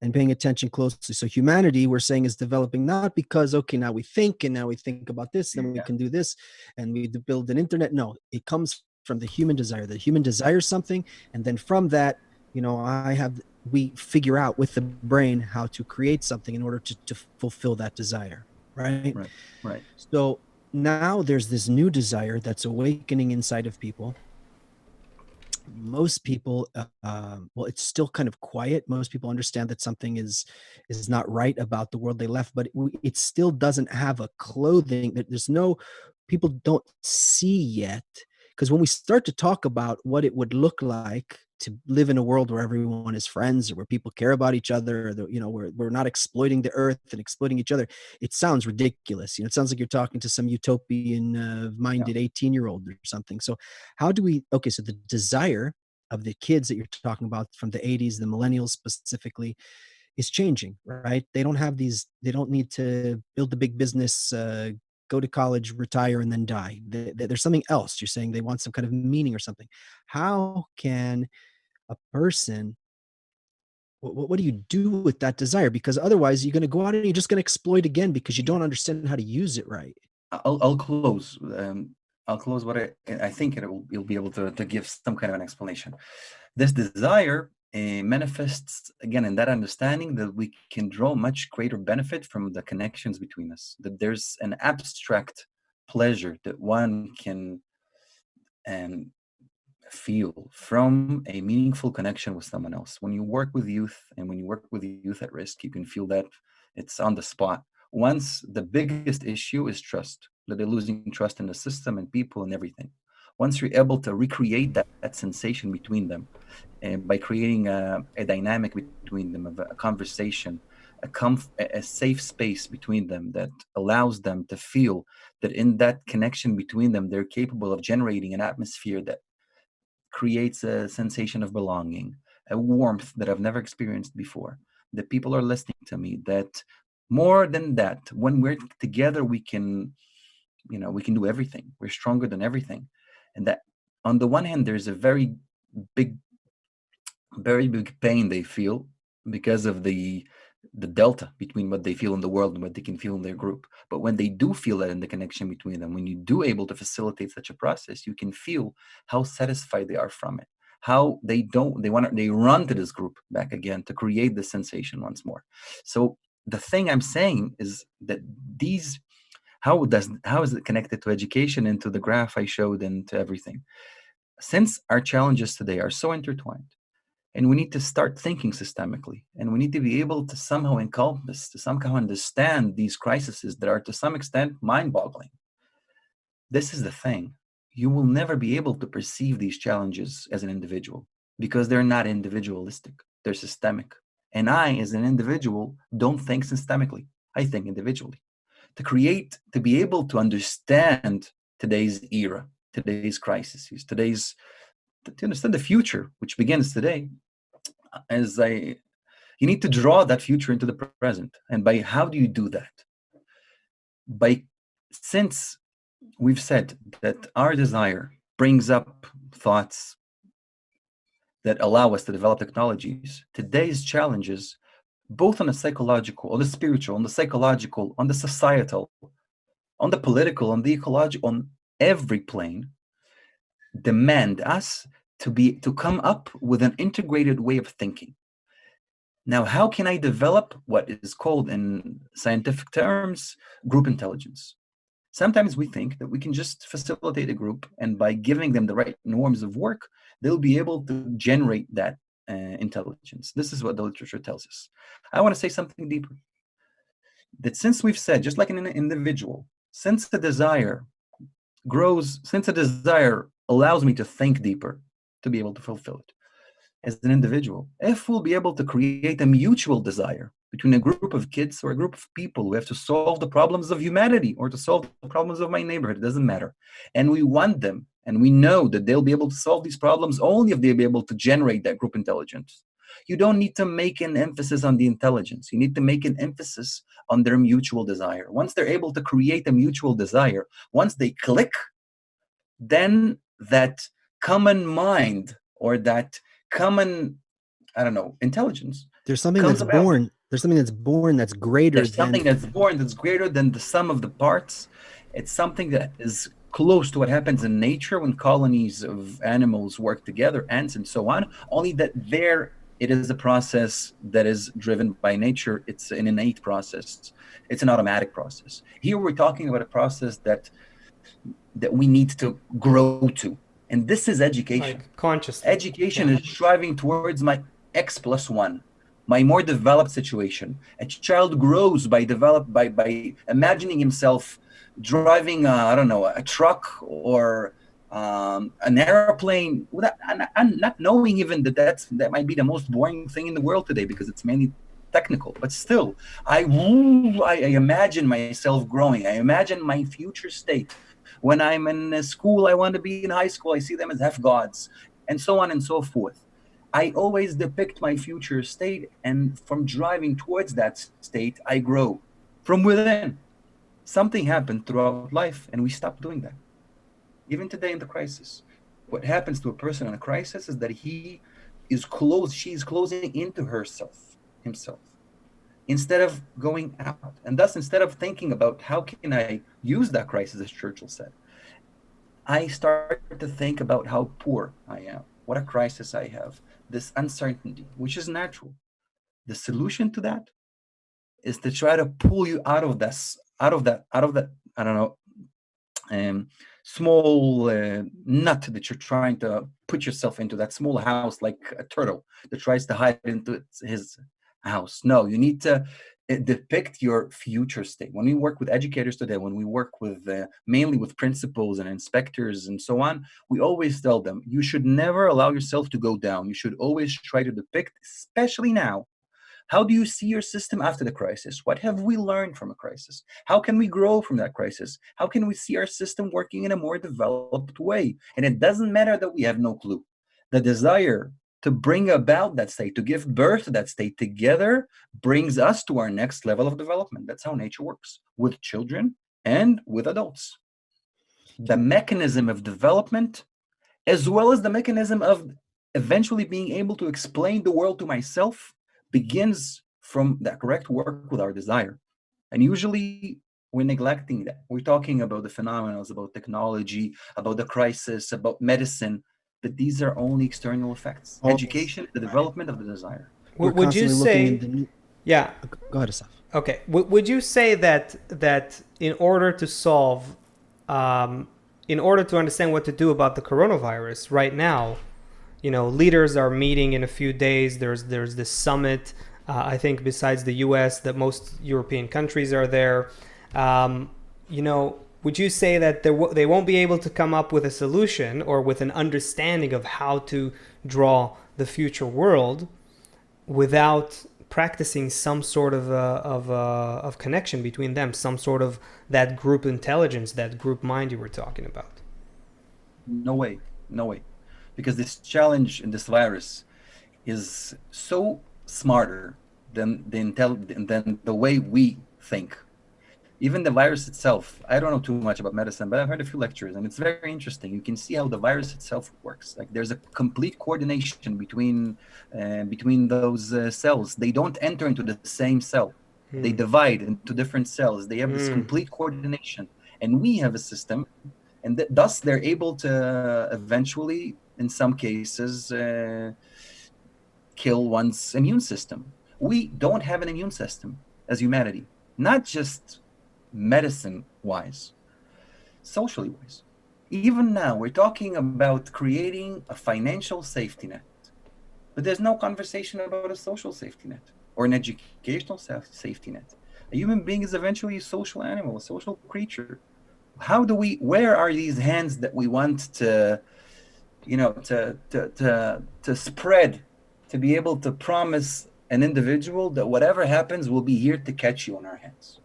and paying attention closely. So humanity, we're saying, is developing not because, okay, now we think and now we think about this, then we Yeah. can do this and we build an internet. No, it comes from the human desire. The human desires something, and then from that, we figure out with the brain how to create something in order to fulfill that desire, right? Right. So now there's this new desire that's awakening inside of people. Most people, well, it's still kind of quiet. Most people understand that something is not right about the world they left, but it still doesn't have a clothing. There's no, people don't see yet, because when we start to talk about what it would look like to live in a world where everyone is friends, or where people care about each other, or we're not exploiting the earth and exploiting each other, it sounds ridiculous. It sounds like you're talking to some utopian minded 18-year-old or something. So how do we, okay, so the desire of the kids that you're talking about from the 80s, the millennials specifically, is changing, right? They don't need to build the big business, go to college, retire, and then die. There's something else. You're saying they want some kind of meaning or something. How can a person, what do you do with that desire? Because otherwise you're going to go out and you're just going to exploit again because you don't understand how to use it right. I'll close. I'll close what I think you'll be able to give some kind of an explanation. This desire manifests again in that understanding that we can draw much greater benefit from the connections between us. That there's an abstract pleasure that one can feel from a meaningful connection with someone else. When you work with youth, and when you work with youth at risk, you can feel that it's on the spot. Once the biggest issue is trust, that they're losing trust in the system and people and everything. Once you're able to recreate that sensation between them, and by creating a dynamic between them, of a conversation, a safe space between them that allows them to feel that in that connection between them, they're capable of generating an atmosphere that creates a sensation of belonging, a warmth that I've never experienced before. That people are listening to me. That more than that, when we're together, we can, we can do everything. We're stronger than everything. And that on the one hand, there's a big, very big pain they feel because of the delta between what they feel in the world and what they can feel in their group. But when they do feel that in the connection between them, when you do able to facilitate such a process, you can feel how satisfied they are from it, how they run to this group back again to create the sensation once more. So the thing I'm saying is that how is it connected to education and to the graph I showed and to everything? Since our challenges today are so intertwined, and we need to start thinking systemically, and we need to be able to somehow encompass, to somehow understand these crises that are to some extent mind-boggling. This is the thing. You will never be able to perceive these challenges as an individual because they're not individualistic. They're systemic. And I, as an individual, don't think systemically. I think individually. To be able to understand today's era, today's crises, to understand the future, which begins today, you need to draw that future into the present. And how do you do that? Since we've said that our desire brings up thoughts that allow us to develop technologies, today's challenges, both on the psychological, on the spiritual, on the psychological, on the societal, on the political, on the ecological, on every plane, demand us to come up with an integrated way of thinking. Now, how can I develop what is called in scientific terms group intelligence? Sometimes we think that we can just facilitate a group, and by giving them the right norms of work, they'll be able to generate that intelligence. This is what the literature tells us. I want to say something deeper. That since we've said, just like in an individual, since the desire grows, since the desire allows me to think deeper, to be able to fulfill it as an individual, if we'll be able to create a mutual desire between a group of kids or a group of people who have to solve the problems of humanity or to solve the problems of my neighborhood, it doesn't matter. And we want them, and we know that they'll be able to solve these problems only if they'll be able to generate that group intelligence. You don't need to make an emphasis on the intelligence. You need to make an emphasis on their mutual desire. Once they're able to create a mutual desire, once they click, then that common mind or that common, intelligence. There's something that's born. There's something that's born that's greater. There's something that's born that's greater than the sum of the parts. It's something that is close to what happens in nature when colonies of animals work together, ants and so on, only that there it is a process that is driven by nature. It's an innate process. It's an automatic process. Here we're talking about a process that we need to grow to. And this is education. Like consciously. Education is striving towards my X+1, my more developed situation. A child grows by imagining himself driving, a truck or an airplane, and not knowing even that might be the most boring thing in the world today because it's mainly technical. But still, I imagine myself growing. I imagine my future state. When I'm in school, I want to be in high school. I see them as half gods, and so on and so forth. I always depict my future state, and from driving towards that state, I grow from within. Something happened throughout life, and we stopped doing that. Even today in the crisis, what happens to a person in a crisis is that she is closing into himself, instead of going out. And thus, instead of thinking about how can I use that crisis, as Churchill said, I start to think about how poor I am, what a crisis I have, this uncertainty, which is natural. The solution to that is to try to pull you out of that, small nut that you're trying to put yourself into, that small house like a turtle that tries to hide into his house. No, you need to depict your future state. When we work with educators today, when we work with mainly with principals and inspectors and so on, we always tell them, you should never allow yourself to go down. You should always try to depict, especially now, How do you see your system after the crisis? What have we learned from a crisis? How can we grow from that crisis? How can we see our system working in a more developed way? And it doesn't matter that we have no clue. The desire to bring about that state, to give birth to that state together, brings us to our next level of development. That's how nature works with children and with adults. The mechanism of development, as well as the mechanism of eventually being able to explain the world to myself, begins from that correct work with our desire. And usually we're neglecting that. We're talking about the phenomena, about technology, about the crisis, about medicine, but these are only external effects. All Education, the development of the desire. We're Would you constantly looking in say, the new. yeah, Go ahead, Asaf. okay. Would you say that in order to solve, in order to understand what to do about the coronavirus right now, leaders are meeting in a few days. There's this summit. I think besides the U.S., that most European countries are there. Would you say that they won't be able to come up with a solution or with an understanding of how to draw the future world without practicing some sort of connection between them, some sort of that group intelligence, that group mind you were talking about? No way, no way. Because this challenge in this virus is so smarter than the way we think. Even the virus itself, I don't know too much about medicine, but I've heard a few lectures, and it's very interesting. You can see how the virus itself works. Like there's a complete coordination between those cells. They don't enter into the same cell. They divide into different cells. They have this complete coordination, and we have a system, and thus they're able to eventually, in some cases, kill one's immune system. We don't have an immune system as humanity, not just medicine wise, socially wise. Even now, we're talking about creating a financial safety net, but there's no conversation about a social safety net or an educational safety net. A human being is eventually a social animal, a social creature. Where are these hands that we want to spread, to be able to promise an individual that whatever happens, we'll be here to catch you on our hands?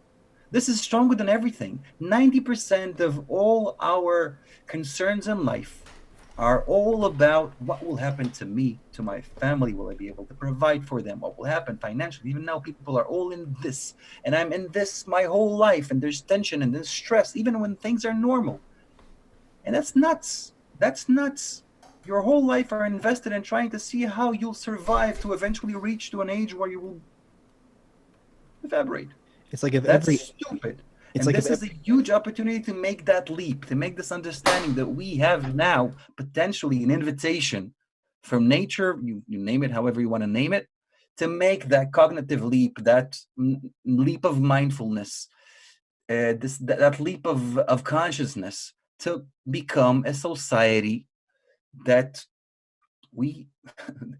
This is stronger than everything. 90% of all our concerns in life are all about what will happen to me, to my family. Will I be able to provide for them? What will happen financially? Even now, people are all in this, and I'm in this my whole life, and there's tension and there's stress, even when things are normal. And that's nuts. That's nuts. Your whole life are invested in trying to see how you'll survive to eventually reach to an age where you will evaporate. It's like if That's every stupid. It's And like this if is a huge opportunity to make that leap, to make this understanding that we have now potentially an invitation from nature, you name it however you want to name it, to make that cognitive leap, that leap of mindfulness, that leap of consciousness, to become a society that we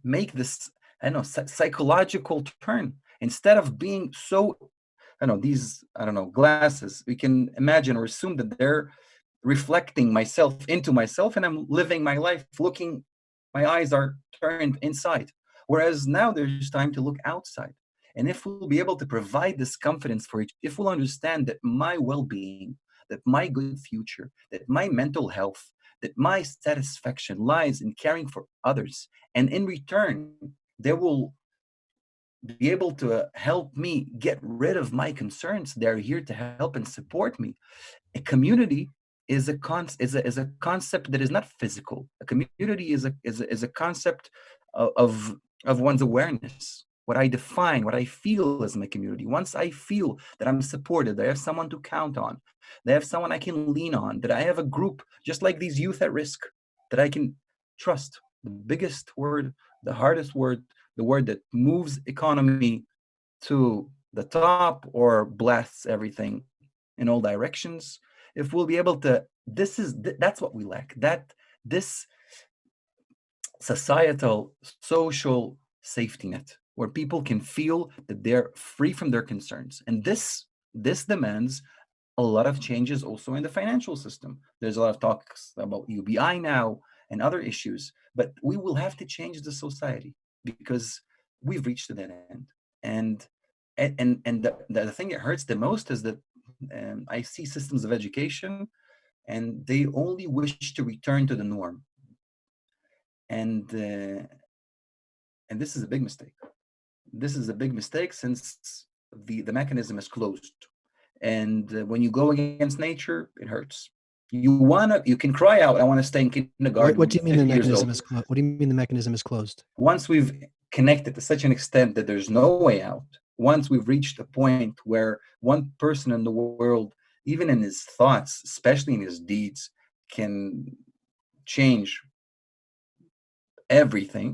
make this, I don't know, psychological turn. Instead of being so, glasses, we can imagine or assume that they're reflecting myself into myself, and I'm living my life looking, my eyes are turned inside. Whereas now there's time to look outside. And if we'll be able to provide this confidence for each, if we'll understand that my well-being, that my good future, that my mental health, that my satisfaction lies in caring for others, and in return, they will be able to help me get rid of my concerns. They're here to help and support me. A community is a concept that is not physical. A community is a concept of one's awareness. What I define, what I feel as my community. Once I feel that I'm supported, that I have someone to count on, that I have someone I can lean on, that I have a group just like these youth at risk that I can trust. The biggest word, the hardest word, the word that moves economy to the top or blasts everything in all directions. If we'll be able to, that's what we lack. This societal, social safety net where people can feel that they're free from their concerns, and this demands a lot of changes also in the financial system. There's a lot of talks about UBI now and other issues, but we will have to change the society because we've reached a dead end. And the thing that hurts the most is that I see systems of education, and they only wish to return to the norm, and this is a big mistake. This is a big mistake, since the mechanism is closed, and when you go against nature, it hurts. You can cry out, "I want to stay in kindergarten." What When do you you're mean the 50 years mechanism old. is closed? What do you mean the mechanism is closed? Once we've connected to such an extent that there's no way out, once we've reached a point where one person in the world, even in his thoughts, especially in his deeds, can change everything,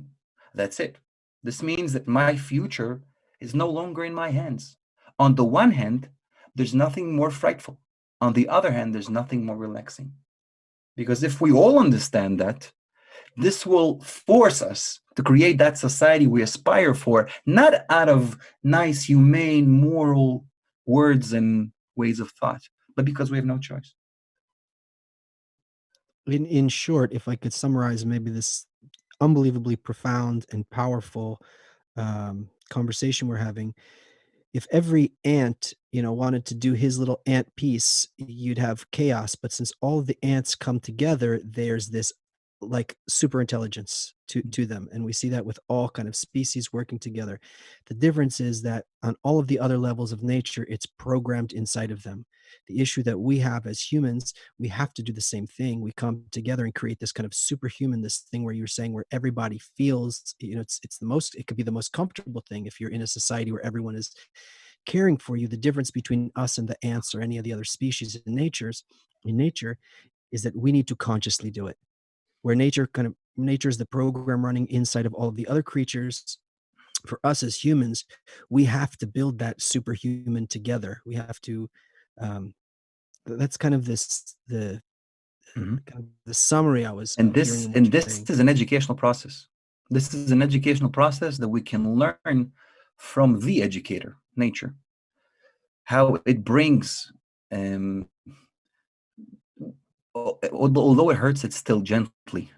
that's it. This means that my future is no longer in my hands. On the one hand, there's nothing more frightful. On the other hand, there's nothing more relaxing. Because if we all understand that, this will force us to create that society we aspire for, not out of nice, humane, moral words and ways of thought, but because we have no choice. In short, if I could summarize maybe this unbelievably profound and powerful conversation we're having, if every ant, wanted to do his little ant piece, you'd have chaos. But since all of the ants come together, there's this like super intelligence to them, and we see that with all kind of species working together. The difference is that on all of the other levels of nature, it's programmed inside of them. The issue that we have as humans, we have to do the same thing. We come together and create this kind of superhuman, this thing where you're saying where everybody feels, it's the most, it could be the most comfortable thing if you're in a society where everyone is caring for you. The difference between us and the ants or any of the other species in nature is that we need to consciously do it. Where nature is the program running inside of all of the other creatures. For us as humans, we have to build that superhuman together. We have to. That's kind of the Mhm. kind of the summary I was And hearing this in what and you're this saying. is an educational process. This is an educational process that we can learn from the educator, nature, how it brings, um, although it hurts, it's still gently,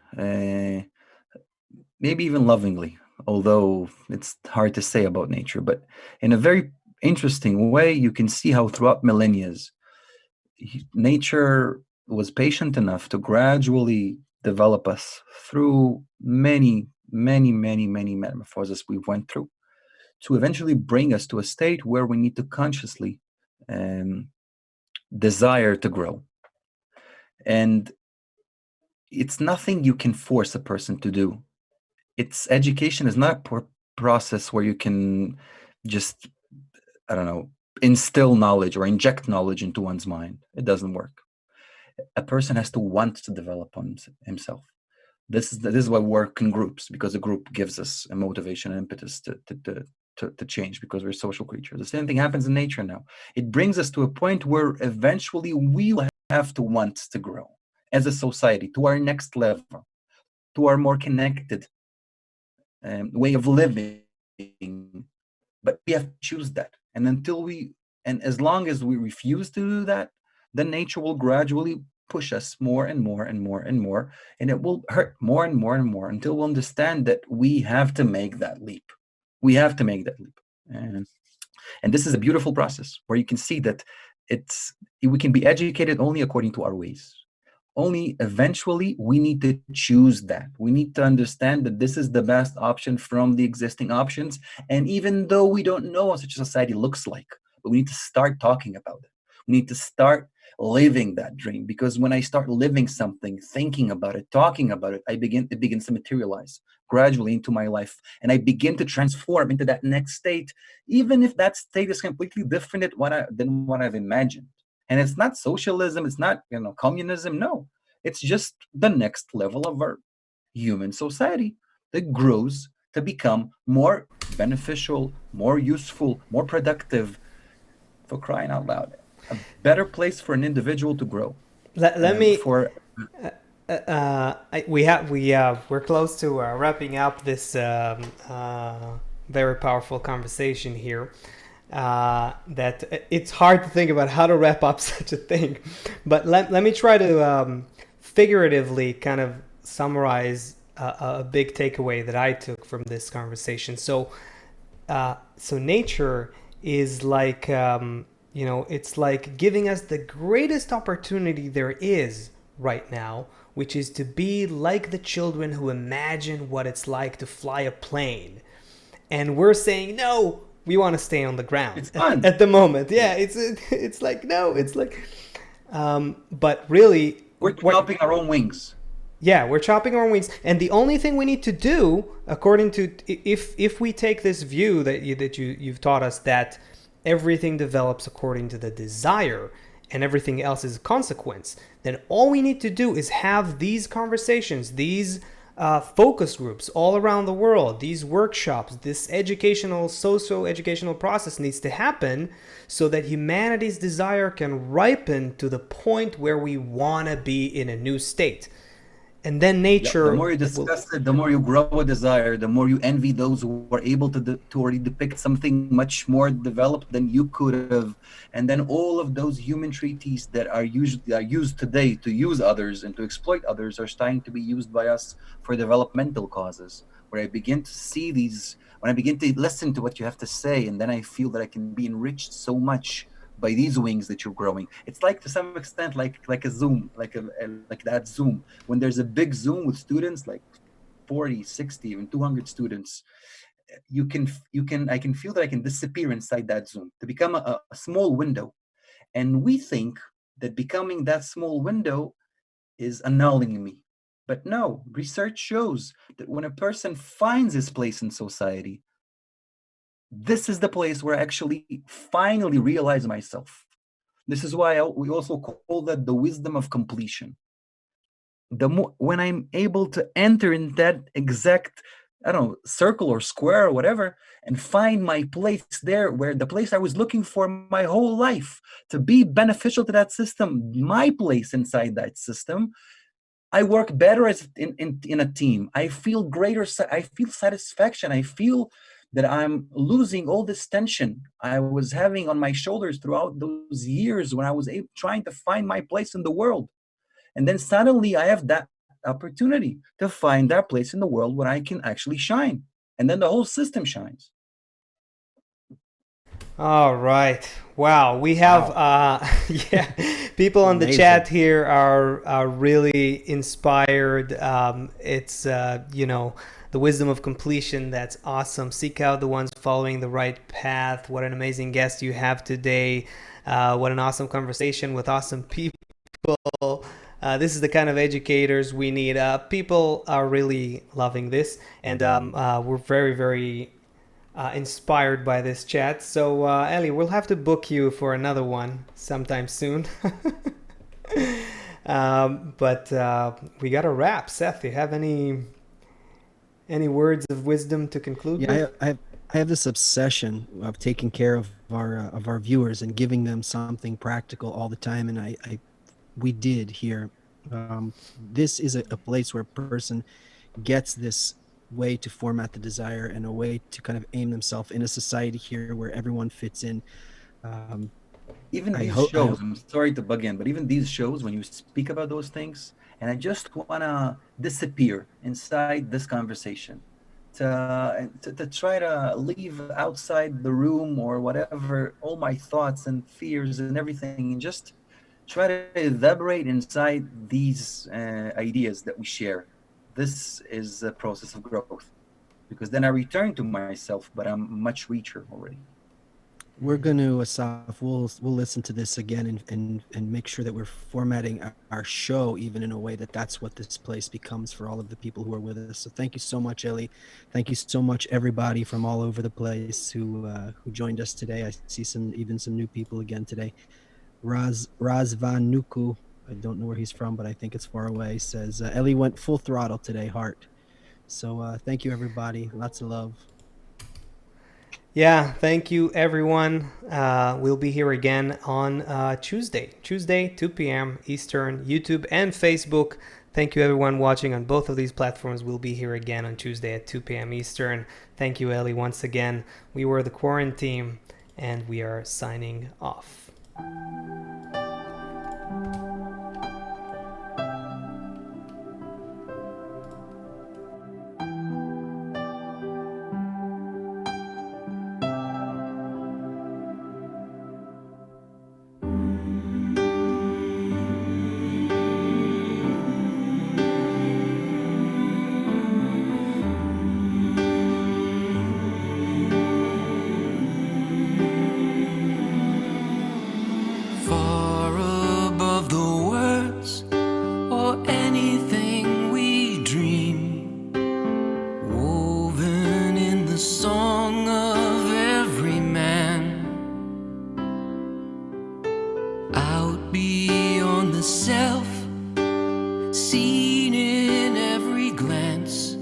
maybe even lovingly, although it's hard to say about nature, but in a very interesting way, you can see how throughout millennia, nature was patient enough to gradually develop us through many, many, many, many metamorphoses we went through, to eventually bring us to a state where we need to consciously um, desire to grow. And it's nothing you can force a person to do. It's education is not a process where you can just, I don't know, instill knowledge or inject knowledge into one's mind. It doesn't work. A person has to want to develop on himself. This is why we work in groups, because a group gives us a motivation and impetus to change, because we're social creatures. The same thing happens in nature now. It brings us to a point where eventually we will have to want to grow as a society to our next level, to our more connected way of living. But we have to choose that. And as long as we refuse to do that, then nature will gradually push us more and more and more and more, and it will hurt more and more and more until we understand that we have to make that leap. We have to make that leap. And this is a beautiful process where you can see that we can be educated only according to our ways. Only eventually we need to choose that. We need to understand that this is the best option from the existing options. And even though we don't know what such a society looks like, but we need to start talking about it. We need to start living that dream, because when I start living something, thinking about it, talking about it, it begins to materialize gradually into my life, and I begin to transform into that next state, even if that state is completely different than what I've imagined. And it's not socialism, it's not communism. No, it's just the next level of our human society that grows to become more beneficial, more useful, more productive. For crying out loud, a better place for an individual to grow. Let me. For We're close to wrapping up this very powerful conversation here. That it's hard to think about how to wrap up such a thing, but let me try to figuratively kind of summarize a big takeaway that I took from this conversation. So so nature is like, it's like giving us the greatest opportunity there is right now, which is to be like the children who imagine what it's like to fly a plane. And we're saying, no, we want to stay on the ground It's fun. at the moment. Yeah, it's like, no, it's like, but really, We're chopping our own wings. yeah, we're chopping our wings, and the only thing we need to do, according to, if we take this view that you've taught us, that everything develops according to the desire and everything else is a consequence, then all we need to do is have these conversations, these focus groups all around the world, these workshops, this educational, socio-educational process needs to happen so that humanity's desire can ripen to the point where we want to be in a new state. And then nature. The more you discuss it, the more you grow a desire, the more you envy those who are able to already depict something much more developed than you could have. And then all of those human treaties that are used today to use others and to exploit others are starting to be used by us for developmental causes. Where I begin to see these, when I begin to listen to what you have to say, and then I feel that I can be enriched so much by these wings that you're growing. It's like, to some extent, like a Zoom, like that Zoom. When there's a big Zoom with students, like 40, 60, even 200 students, I can feel that I can disappear inside that Zoom to become a small window. And we think that becoming that small window is annulling me. But no, research shows that when a person finds his place in society, this is the place where I actually finally realize myself. This is why we also call that the wisdom of completion. The more, when I'm able to enter in that exact, I don't know, circle or square or whatever, and find my place there, where the place I was looking for my whole life to be beneficial to that system, my place inside that system, I work better as in a team. I feel greater. I feel satisfaction. I feel that I'm losing all this tension I was having on my shoulders throughout those years when I was trying to find my place in the world. And then suddenly I have that opportunity to find that place in the world where I can actually shine. And then the whole system shines. All right. Wow. We have yeah, people on the chat here are really inspired. It's the wisdom of completion. That's awesome. Seek out the ones following the right path. What an amazing guest you have today. What an awesome conversation with awesome people. This is the kind of educators we need. People are really loving this, and we're very, very inspired by this chat. So Eli, we'll have to book you for another one sometime soon. But we got to wrap. Seth, do you have any words of wisdom to conclude with? I have this obsession of taking care of our viewers and giving them something practical all the time, and we did here. This is a place where a person gets this way to format the desire and a way to kind of aim themselves in a society here where everyone fits in. Even these shows, I'm sorry to bug in, but even these shows, when you speak about those things, and I just want to disappear inside this conversation, to try to leave outside the room or whatever, all my thoughts and fears and everything, and just try to evaporate inside these ideas that we share. This is a process of growth, because then I return to myself, but I'm much richer already. We're going to, Asaf, we'll listen to this again and make sure that we're formatting our show even in a way that's what this place becomes for all of the people who are with us. So thank you so much, Eli. Thank you so much, everybody from all over the place who joined us today. I see some new people again today. Raz Vinokur, I don't know where he's from, but I think it's far away, says Eli went full throttle today, heart. So thank you, everybody. Lots of love. Yeah, thank you, everyone. We'll be here again on Tuesday, 2 p.m. Eastern, YouTube and Facebook. Thank you, everyone watching on both of these platforms. We'll be here again on Tuesday at 2 p.m. Eastern. Thank you, Eli, once again. We were the Quaranteam, and we are signing off. the self, seen in every glance.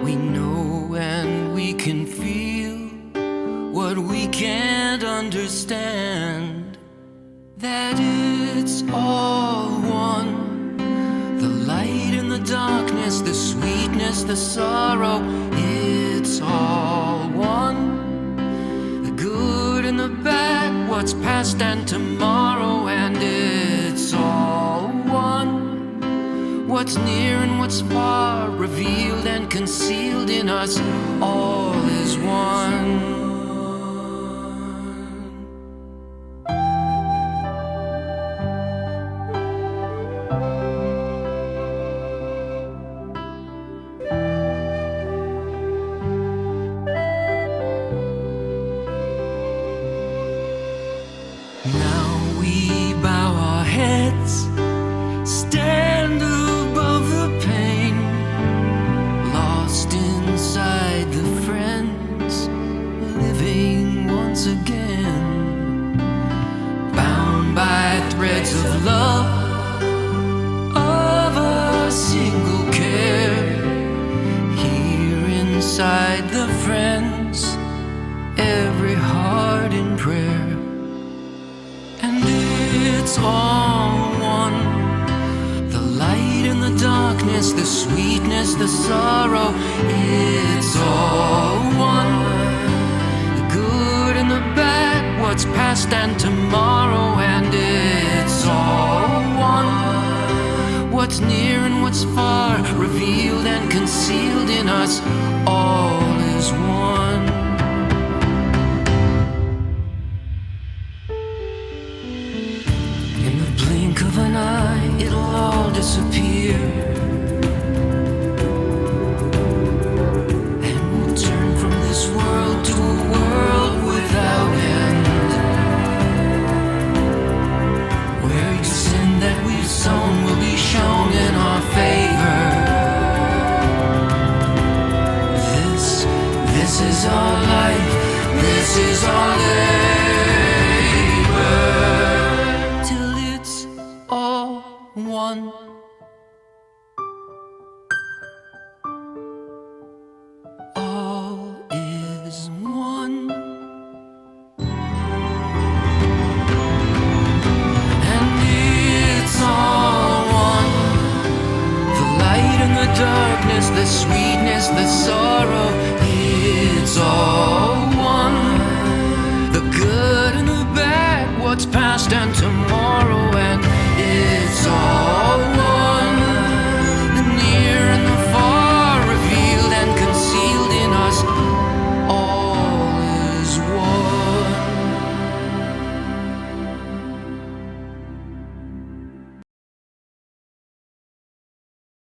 We know and we can feel what we can't understand. That it's all one. The light and the darkness, the sweetness, the sorrow, it's all one. The good and the bad, what's past and tomorrow, and it's all one. What's near and what's far, revealed and concealed in us, all is one. Now we bow our heads, stand above the pain, lost inside the friends, living once again, bound by threads of love, of a single care, here inside the friends, every heart in prayer. And it's all one. The light and the darkness, the sweetness, the sorrow, it's all one. The good and the bad, what's past and tomorrow, and it's all one. What's near and what's far, revealed and concealed in us, all is one. Blink of an eye, it'll all disappear, and we'll turn from this world to a world without end, where each sin that we've sown will be shown in our favor. This is our life, this is our life.